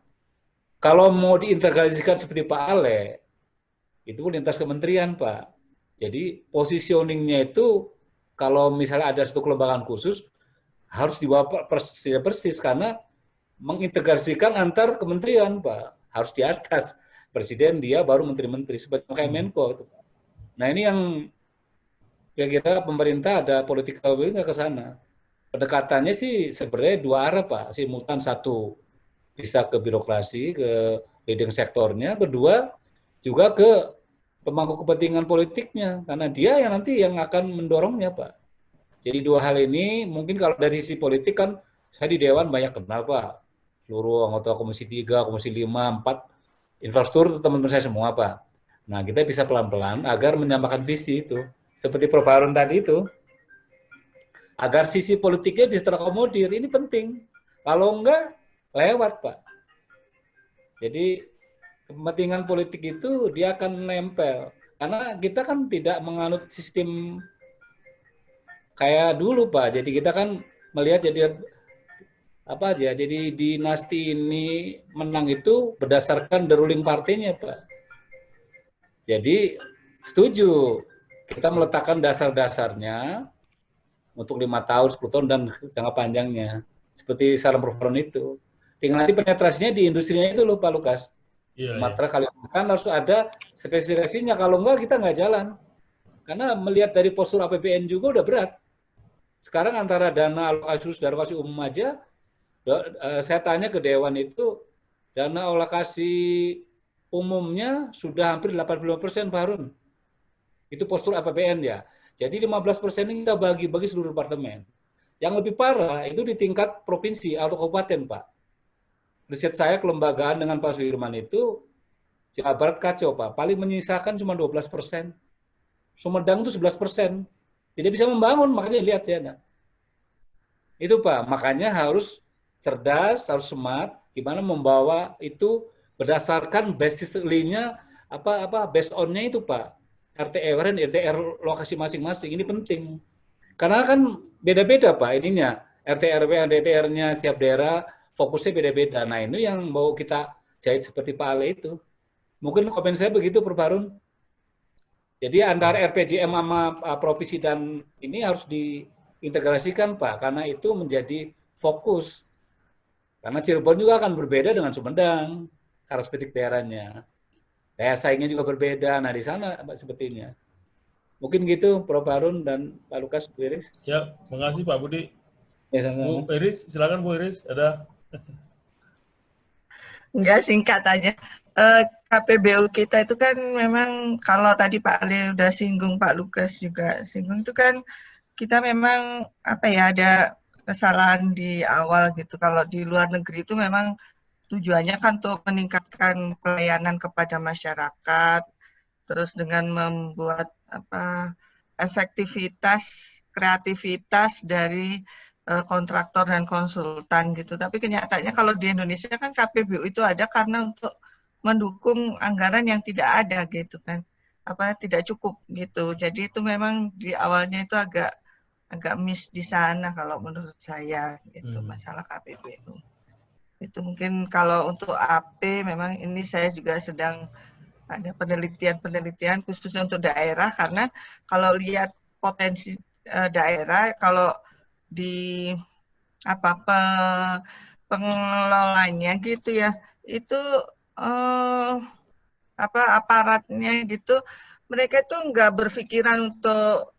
[SPEAKER 4] Kalau mau diintegrasikan seperti Pak Ale, itu lintas kementerian, Pak. Jadi positioningnya itu, kalau misalnya ada satu kelembagaan khusus, harus dibawa persis, karena mengintegrasikan antar kementerian, Pak. Harus di atas. Presiden dia baru menteri-menteri, seperti kayak Menko. Nah ini yang kira-kira pemerintah ada political will nggak ke sana. Pendekatannya sih sebenarnya dua arah Pak, simultan. Satu bisa ke birokrasi, ke leading sektornya, kedua juga ke pemangku kepentingan politiknya, karena dia yang nanti yang akan mendorongnya Pak. Jadi dua hal ini mungkin kalau dari sisi politik kan saya di Dewan banyak kenal Pak, seluruh anggota Komisi 3, Komisi 5, 4, infrastruktur teman-teman saya semua Pak. Nah kita bisa pelan-pelan agar menyamakan visi itu, seperti Prof. Harun tadi itu, agar sisi politiknya bisa terakomodir, ini penting. Kalau enggak, lewat Pak. Jadi kepentingan politik itu dia akan nempel. Karena kita kan tidak menganut sistem kayak dulu Pak. Jadi kita kan melihat jadi apa aja. Jadi dinasti ini menang itu berdasarkan the ruling party-nya Pak. Jadi setuju kita meletakkan dasar-dasarnya untuk 5 tahun, 10 tahun, dan jangka panjangnya. Seperti saran Prof. Harun itu. Tinggal nanti penetrasinya di industrinya itu loh Pak Lukas. Sumatera, Kalimantan harus ada spesifikasinya. Kalau enggak, kita nggak jalan. Karena melihat dari postur APBN juga udah berat. Sekarang antara dana alokasi khusus dan alokasi umum aja, saya tanya ke Dewan itu, dana alokasi umumnya sudah hampir 85% Pak Harun. Itu postur APBN ya. Jadi 15% ini kita bagi-bagi seluruh departemen. Yang lebih parah itu di tingkat provinsi atau kabupaten, Pak. Riset saya kelembagaan dengan Pak Sudirman itu, Jawa Barat kacau, Pak. Paling menyisakan cuma 12%. Sumedang itu 11%. Tidak bisa membangun, makanya lihat ya. Nah. Itu Pak, makanya harus cerdas, harus smart, gimana membawa itu berdasarkan basically-nya based on-nya itu Pak. RT RW, RTR lokasi masing-masing ini penting. Karena kan beda-beda Pak ininya. RT RW, RTR-nya setiap daerah fokusnya beda-beda. Nah, ini yang mau kita jahit seperti Pak Ale itu. Mungkin komen saya begitu, Prof. Harun. Jadi antara RPJM sama provinsi dan ini harus diintegrasikan Pak, karena itu menjadi fokus. Karena Cirebon juga akan berbeda dengan Sumedang, karakteristik daerahnya. Daya saingnya juga berbeda. Nah, di sana sepertinya. Mungkin gitu, Prof. Harun dan Pak Lukas, Bu Iris.
[SPEAKER 1] Ya, makasih Pak Budi.
[SPEAKER 4] Ya, sama-sama.
[SPEAKER 1] Bu Iris, silakan Bu Iris, ada.
[SPEAKER 2] Enggak, singkat aja. KPBU kita itu kan memang kalau tadi Pak Ali udah singgung, Pak Lukas juga singgung, itu kan kita memang ada kesalahan di awal gitu. Kalau di luar negeri itu memang tujuannya kan untuk meningkatkan pelayanan kepada masyarakat, terus dengan membuat efektivitas, kreativitas dari kontraktor dan konsultan gitu. Tapi kenyataannya kalau di Indonesia kan KPBU itu ada karena untuk mendukung anggaran yang tidak ada gitu kan, tidak cukup gitu. Jadi itu memang di awalnya itu agak miss di sana kalau menurut saya gitu, masalah KPBU. Itu mungkin kalau untuk AP memang ini saya juga sedang ada penelitian khususnya untuk daerah, karena kalau lihat potensi daerah, kalau di pengelolanya gitu ya, itu aparatnya gitu, mereka itu nggak berpikiran untuk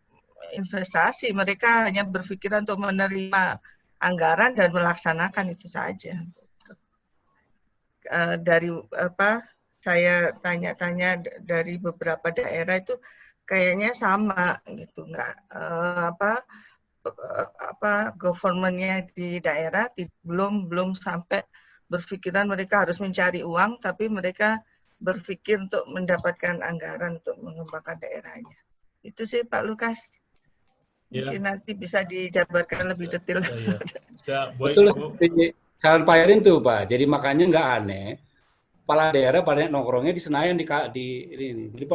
[SPEAKER 2] investasi, mereka hanya berpikiran untuk menerima anggaran dan melaksanakan itu saja. Dari saya tanya-tanya dari beberapa daerah itu kayaknya sama gitu, nggak government-nya di daerah belum sampai berpikiran mereka harus mencari uang, tapi mereka berpikir untuk mendapatkan anggaran untuk mengembangkan daerahnya. Itu sih Pak Lukas. Mungkin nanti bisa dijabarkan lebih detail.
[SPEAKER 4] Betul, saran Pak Erin tuh Pak. Jadi makanya nggak aneh kepala daerah pada nongkrongnya di Senayan di ini. Jadi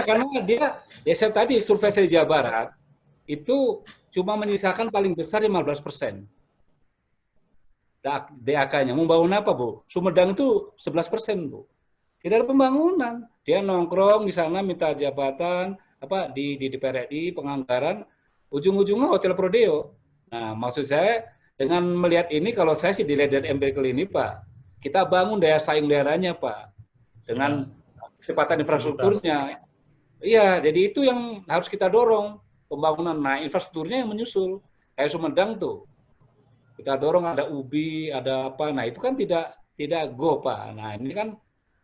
[SPEAKER 4] karena dia saya tadi survei saya Jawa Barat itu cuma menyisakan paling besar 15%. DAK-nya mau bangun apa Bu? Sumedang itu 11%, Bu. Tidak ada pembangunan. Dia nongkrong di sana minta jabatan di DPR RI, penganggaran, ujung-ujungnya hotel Prodeo. Nah, maksud saya dengan melihat ini, kalau saya sih dilihat dari empirical ini Pak, kita bangun daya saing daerahnya Pak, dengan kecepatan infrastrukturnya. Iya, jadi itu yang harus kita dorong, pembangunan. Nah, infrastrukturnya yang menyusul. Kayak Sumedang tuh, kita dorong ada UBI, ada apa. Nah, itu kan tidak go Pak. Nah, ini kan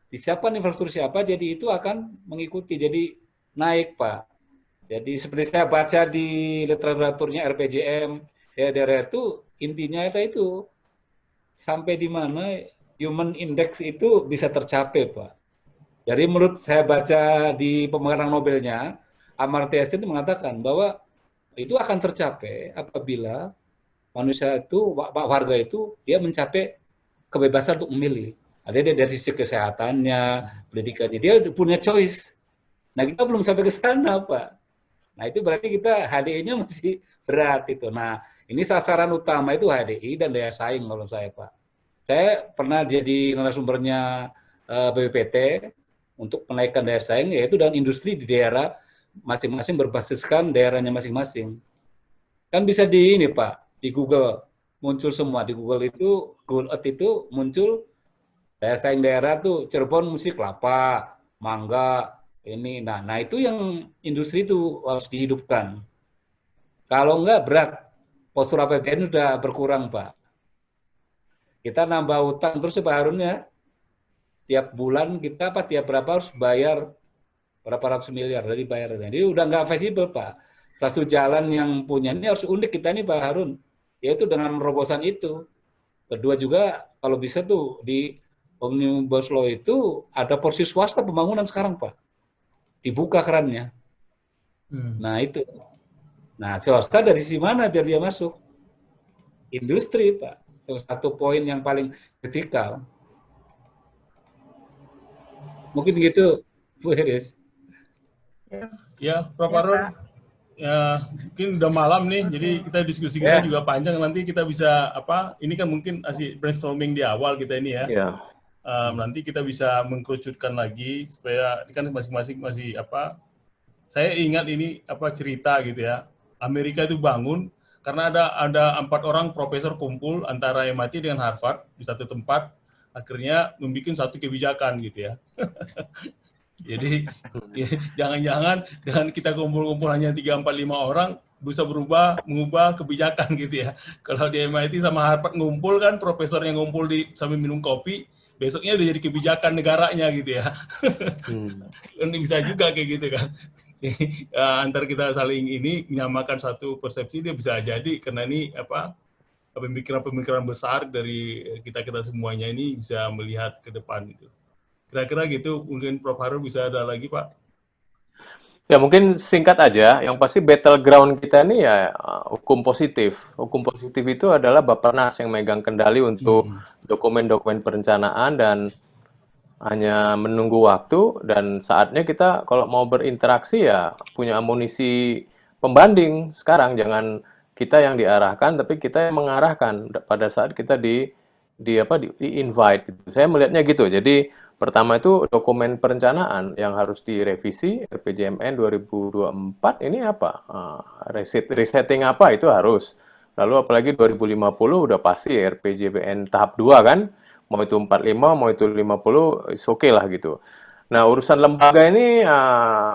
[SPEAKER 4] disiapkan infrastruktur siapa, jadi itu akan mengikuti, jadi naik Pak. Jadi seperti saya baca di literaturnya RPJM, daerah itu intinya itu sampai di mana human index itu bisa tercapai Pak. Jadi menurut saya baca di pemenang Nobelnya, Amartya Sen itu mengatakan bahwa itu akan tercapai apabila manusia itu, warga itu, dia mencapai kebebasan untuk memilih. Artinya dari sisi kesehatannya, pendidikannya, dia punya choice. Nah, kita belum sampai ke sana, Pak. Nah, itu berarti kita HDI-nya masih berat itu. Nah, ini sasaran utama itu HDI dan daya saing kalau saya, Pak. Saya pernah jadi narasumbernya BPPT untuk menaikkan daya saing, yaitu dengan industri di daerah masing-masing berbasiskan daerahnya masing-masing. Kan bisa di ini, Pak, di Google muncul semua. Di Google itu, Google Earth itu muncul daya saing daerah tuh, Cirebon mesti kelapa, mangga, ini. Nah itu yang industri itu harus dihidupkan. Kalau enggak berat, postur APBN udah berkurang, Pak. Kita nambah utang terus Pak Harun ya. Tiap bulan kita tiap berapa harus bayar berapa ratus miliar dari bayarnya. Jadi udah nggak visible, Pak. Satu jalan yang punya ini harus unik kita nih Pak Harun, yaitu dengan merobosan itu. Kedua juga kalau bisa tuh di Omnibus Law itu ada porsi swasta pembangunan sekarang Pak. Dibuka kerannya. Nah itu. Nah, swasta dari sisi mana biar dia masuk? Industri, Pak. Salah satu poin yang paling kritikal. Mungkin gitu, Bu Heris.
[SPEAKER 1] Ya, Prof.
[SPEAKER 2] Ya,
[SPEAKER 1] Harun,
[SPEAKER 2] Pak.
[SPEAKER 1] ya mungkin udah malam nih, jadi kita diskusi kita juga panjang. Nanti kita bisa ini kan mungkin masih brainstorming di awal kita ini ya.
[SPEAKER 3] Ya.
[SPEAKER 1] Nanti kita bisa mengkerucutkan lagi supaya kan masing-masing masih saya ingat ini cerita gitu ya. Amerika itu bangun karena ada 4 orang profesor kumpul antara MIT dengan Harvard di satu tempat, akhirnya membuat satu kebijakan gitu ya. Jadi jangan-jangan dengan kita kumpul-kumpul hanya 3, 4, 5 orang bisa mengubah kebijakan gitu ya. Kalau di MIT sama Harvard ngumpul kan, profesor yang ngumpul sambil minum kopi, besoknya udah jadi kebijakan negaranya gitu ya. Ini bisa juga kayak gitu kan. Antar kita saling ini menyamakan satu persepsi, dia bisa jadi karena ini pemikiran-pemikiran besar dari kita semuanya ini bisa melihat ke depan gitu. Kira-kira gitu, mungkin Prof. Harun bisa ada lagi, Pak?
[SPEAKER 3] Ya mungkin singkat aja, yang pasti battleground kita ini ya hukum positif. Hukum positif itu adalah Bappenas yang megang kendali untuk dokumen-dokumen perencanaan dan hanya menunggu waktu dan saatnya kita kalau mau berinteraksi ya punya amunisi pembanding. Sekarang jangan kita yang diarahkan tapi kita yang mengarahkan pada saat kita di invite gitu. Saya melihatnya gitu. Jadi pertama itu dokumen perencanaan yang harus direvisi RPJMN 2024 ini apa? Resetting apa itu harus. Lalu apalagi 2050 udah pasti RPJMN tahap 2 kan? Mau itu 45, mau itu 50, is oke lah gitu. Nah, urusan lembaga ini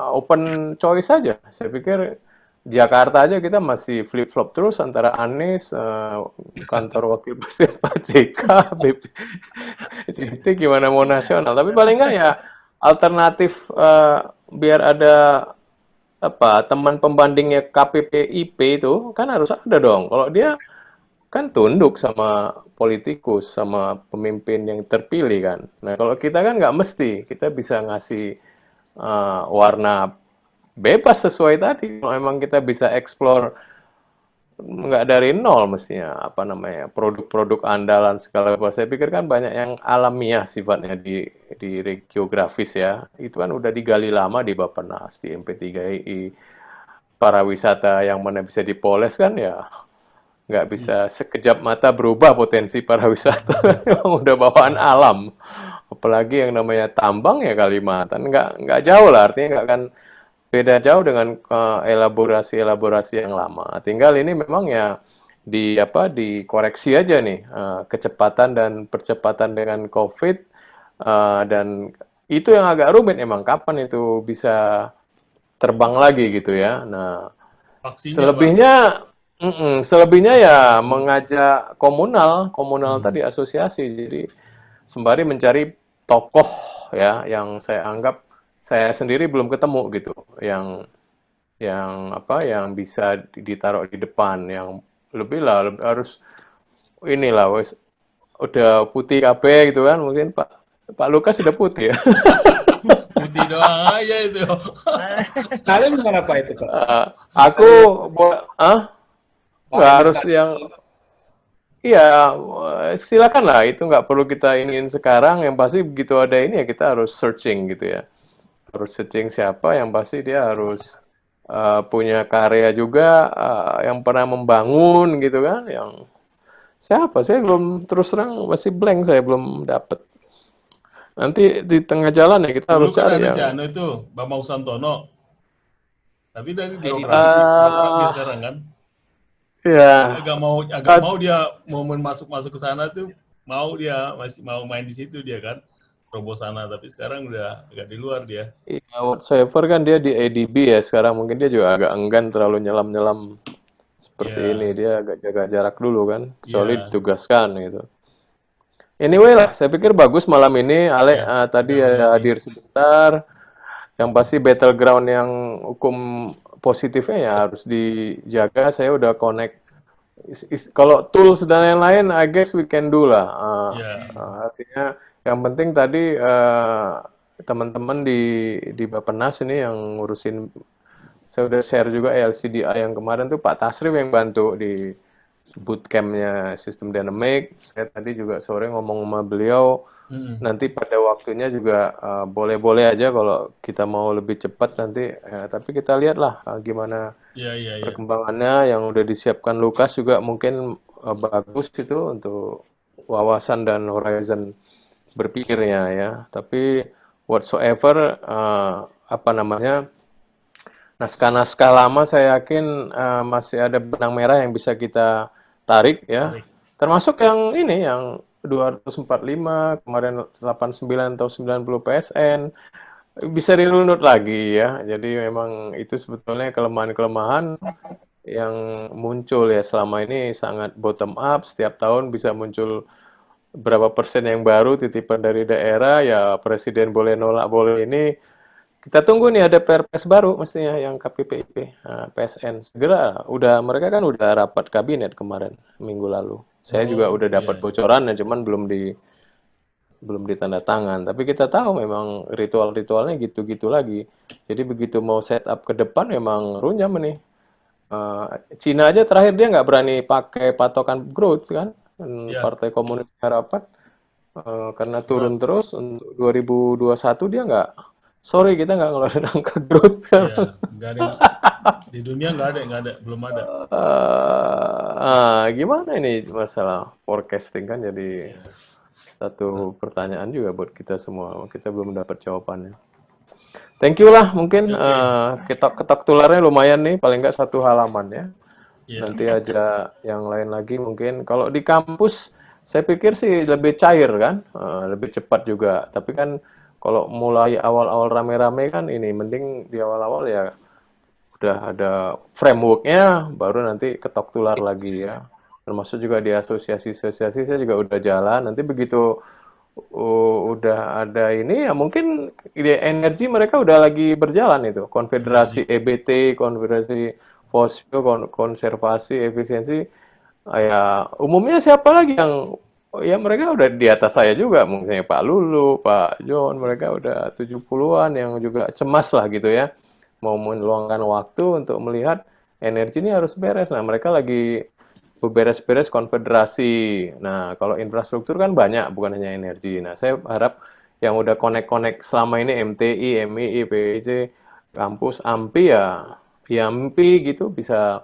[SPEAKER 3] open choice saja. Saya pikir Jakarta aja kita masih flip-flop terus antara Anies, kantor wakil presiden Pak JK, BP, gimana mau nasional. Tapi paling nggak ya alternatif biar ada teman pembandingnya KPPIP itu kan harus ada dong. Kalau dia kan tunduk sama politikus, sama pemimpin yang terpilih kan. Nah kalau kita kan nggak mesti, kita bisa ngasih warna bebas sesuai tadi. Kalau emang kita bisa explore nggak dari nol mestinya produk-produk andalan segala macam. Saya pikir kan banyak yang alamiah sifatnya di geografis ya. Itu kan udah digali lama di Bappenas, di MP3I, para wisata yang mana bisa dipoles kan ya nggak bisa sekejap mata berubah potensi para wisata. Udah bawaan alam. Apalagi yang namanya tambang ya Kalimantan nggak jauh lah, artinya nggak akan beda jauh dengan elaborasi yang lama. Tinggal ini memang ya dikoreksi aja nih kecepatan dan percepatan dengan COVID dan itu yang agak rumit emang kapan itu bisa terbang lagi gitu ya. Nah, selebihnya ya mengajak komunal tadi asosiasi. Jadi sembari mencari tokoh ya yang saya anggap saya sendiri belum ketemu gitu yang bisa ditaruh di depan yang lebih lah harus inilah wes udah putih KB gitu kan mungkin Pak Lukas sudah putih ya.
[SPEAKER 1] Putih doang aja itu.
[SPEAKER 4] Kalian gimana Pak itu Pak?
[SPEAKER 3] Aku nggak harus yang iya, silakan lah itu nggak perlu kita iniin sekarang. Yang pasti begitu ada ini ya kita harus searching gitu ya. Harus searching siapa yang pasti dia harus punya karya juga yang pernah membangun gitu kan yang siapa saya belum terus terang masih blank saya belum dapet nanti di tengah jalan ya kita harus cari
[SPEAKER 1] yang si Ano itu Bambang Susantono tapi dari birokrasi sekarang kan
[SPEAKER 3] ya
[SPEAKER 1] agak mau dia mau masuk ke sana tuh masih mau main di situ dia kan Robosana, tapi sekarang udah agak di luar dia.
[SPEAKER 3] Iya, whatsoever kan dia di ADB ya, sekarang mungkin dia juga agak enggan terlalu nyelam-nyelam seperti ini, dia agak jaga jarak dulu kan, kecuali ditugaskan gitu. Anyway lah, saya pikir bagus malam ini, Ale tadi hadir sebentar, yang pasti battleground yang hukum positifnya ya harus dijaga, saya udah connect, kalau tools dan lain-lain, I guess we can do lah, artinya yang penting tadi teman-teman di Bappenas ini yang ngurusin saya udah share juga LCDI yang kemarin tuh Pak Tasrif yang bantu di bootcampnya Sistem Dynamic. Saya tadi juga sore ngomong sama beliau, nanti pada waktunya juga boleh-boleh aja kalau kita mau lebih cepat nanti, tapi kita lihatlah gimana
[SPEAKER 1] Iya.
[SPEAKER 3] perkembangannya. Yang udah disiapkan Lukas juga mungkin bagus itu untuk wawasan dan horizon berpikirnya ya. Tapi whatsoever apa namanya, naskah-naskah lama saya yakin masih ada benang merah yang bisa kita tarik ya.
[SPEAKER 1] Tarik.
[SPEAKER 3] Termasuk yang ini, yang 245, kemarin 89 atau 90 PSN, bisa dirunut lagi ya. Jadi memang itu sebetulnya kelemahan-kelemahan yang muncul ya selama ini, sangat bottom up, setiap tahun bisa muncul berapa persen yang baru titipan dari daerah, ya presiden boleh nolak, boleh ini. Kita tunggu nih ada Perpres baru mestinya yang KPPIP, PSN. Segera, mereka kan udah rapat kabinet kemarin, minggu lalu. Saya juga udah dapat bocorannya, cuman belum ditanda tangan. Tapi kita tahu memang ritual-ritualnya gitu-gitu lagi. Jadi begitu mau set up ke depan memang runyam nih. Cina aja terakhir dia nggak berani pakai patokan growth kan. Partai Komunis Harapan karena turun terus untuk 2021 dia nggak, sorry kita nggak ngeluarin angka growth.
[SPEAKER 1] Nggak ada, di dunia nggak ada, belum ada.
[SPEAKER 3] Gimana ini masalah forecasting kan jadi satu pertanyaan juga buat kita semua. Kita belum dapat jawabannya. Thank you lah, mungkin ketok tularnya lumayan nih, paling nggak 1 halaman ya. Nanti aja yang lain lagi mungkin. Kalau di kampus, saya pikir sih lebih cair kan, lebih cepat juga. Tapi kan kalau mulai awal-awal rame-rame kan ini, mending di awal-awal ya udah ada frameworknya, baru nanti ketok tular lagi ya. Termasuk juga di asosiasi-asosiasi saya juga udah jalan. Nanti begitu udah ada ini ya mungkin energi mereka udah lagi berjalan itu. Konfederasi EBT, konfederasi fossil, konservasi, efisiensi. Ya umumnya siapa lagi yang ya mereka udah di atas saya juga, mungkin Pak Lulu, Pak John, mereka udah 70-an yang juga cemas lah gitu ya. Mau meluangkan waktu untuk melihat energi ini harus beres. Nah, mereka lagi beres-beres konfederasi. Nah, kalau infrastruktur kan banyak, bukan hanya energi. Nah, saya harap yang udah connect-connect selama ini MTI, MII, PIC, kampus, AMPI ya, AMPI gitu bisa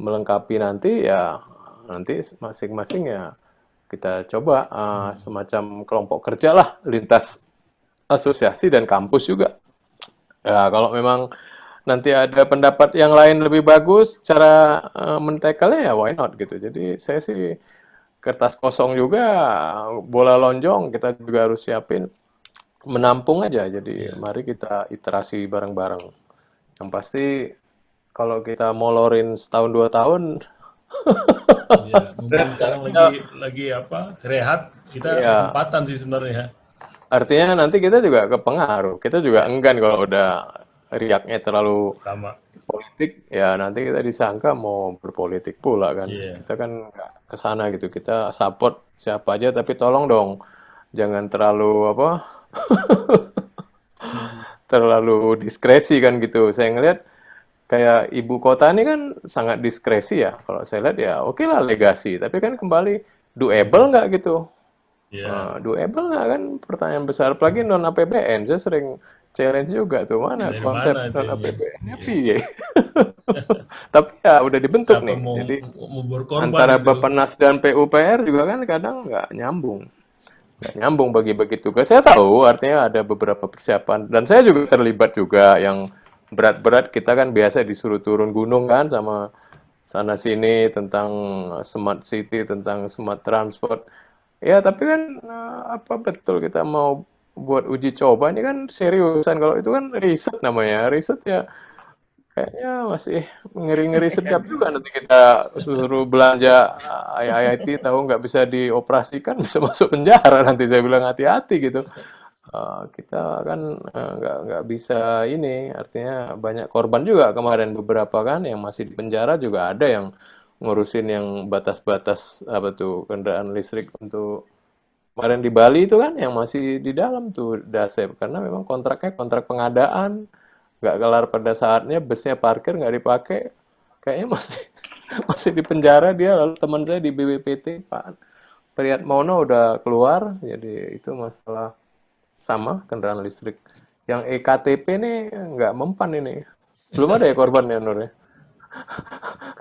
[SPEAKER 3] melengkapi nanti ya, nanti masing-masing ya kita coba semacam kelompok kerja lah, lintas asosiasi dan kampus juga. Ya, kalau memang nanti ada pendapat yang lain lebih bagus cara men-tackle-nya ya why not gitu. Jadi saya sih kertas kosong juga, bola lonjong kita juga harus siapin, menampung aja. Jadi mari kita iterasi bareng-bareng. Yang pasti kalau kita molorin setahun 2 tahun,
[SPEAKER 1] mungkin sekarang lagi apa, rehat, kita kesempatan sih sebenarnya.
[SPEAKER 3] Artinya nanti kita juga kepengaruh. Kita juga enggan kalau udah riaknya terlalu politik, ya nanti kita disangka mau berpolitik pula kan. Kita kan nggak kesana gitu. Kita support siapa aja, tapi tolong dong jangan terlalu apa, terlalu diskresi kan gitu. Saya ngelihat kayak ibu kota ini kan sangat diskresi ya. Kalau saya lihat ya oke lah legasi, tapi kan kembali doable nggak gitu? Doable nggak kan pertanyaan besar, apalagi non APBN. Saya sering challenge juga tuh, mana konsep non APBN-nya piye. Tapi ya udah dibentuk nih. Jadi antara Bappenas dan PUPR juga kan kadang nggak nyambung. Nggak nyambung bagi-bagi tugas. Saya tahu artinya ada beberapa persiapan. Dan saya juga terlibat juga yang berat-berat. Kita kan biasa disuruh turun gunung kan sama sana-sini tentang smart city, tentang smart transport. Ya, tapi kan apa betul kita mau buat uji coba ini kan seriusan. Kalau itu kan riset namanya. Riset ya kayaknya masih ngeri-ngeri sedap juga. Nanti kita suruh belanja IIT tahu nggak bisa dioperasikan, bisa masuk penjara. Nanti saya bilang hati-hati gitu. Kita kan nggak bisa ini. Artinya banyak korban juga kemarin beberapa kan yang masih di penjara, juga ada yang ngurusin yang batas-batas apa tuh kendaraan listrik untuk kemarin di Bali itu kan yang masih di dalam tuh Dasep karena memang kontraknya kontrak pengadaan nggak kelar pada saatnya, busnya parkir nggak dipakai, kayaknya masih di penjara dia. Lalu teman saya di BPPT, Pak Priyatmono udah keluar, jadi itu masalah sama kendaraan listrik. Yang EKTP nih nggak mempan ini. Belum ada ya korbannya, Nur ya?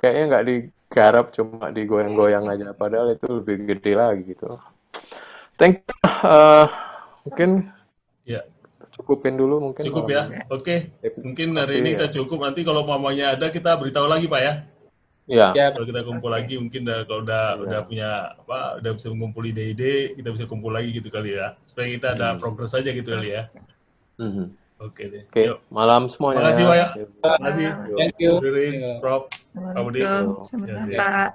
[SPEAKER 3] Kayaknya nggak digarap, cuma digoyang-goyang aja. Padahal itu lebih gede lagi gitu. Thank you. Mungkin
[SPEAKER 1] Ya,
[SPEAKER 3] cukupin dulu mungkin
[SPEAKER 1] cukup
[SPEAKER 3] malam
[SPEAKER 1] ya.
[SPEAKER 3] ini.
[SPEAKER 1] Oke, mungkin hari
[SPEAKER 3] Tapi
[SPEAKER 1] ini
[SPEAKER 3] ya,
[SPEAKER 1] kita cukup. Nanti kalau mamanya ada, kita beritahu lagi, Pak ya.
[SPEAKER 3] ya,
[SPEAKER 4] Ya,
[SPEAKER 1] Kalau kita kumpul
[SPEAKER 2] Oke.
[SPEAKER 1] lagi, mungkin kalau
[SPEAKER 3] ya.
[SPEAKER 1] udah punya apa, udah bisa mengumpul ide-ide, kita bisa kumpul lagi gitu kali ya. Supaya kita ada progres aja gitu kali ya.
[SPEAKER 3] Mhm.
[SPEAKER 1] Oke deh.
[SPEAKER 3] Oke,
[SPEAKER 1] Yuk.
[SPEAKER 3] malam semuanya
[SPEAKER 1] Makasih,
[SPEAKER 3] ya.
[SPEAKER 1] Pak ya. Makasih.
[SPEAKER 2] Malam.
[SPEAKER 4] thank you.
[SPEAKER 1] Riris, Prof. Pak Budi.
[SPEAKER 2] Assalamualaikum.
[SPEAKER 3] Yo.
[SPEAKER 2] Sama-sama,
[SPEAKER 1] Ya,
[SPEAKER 2] Pak.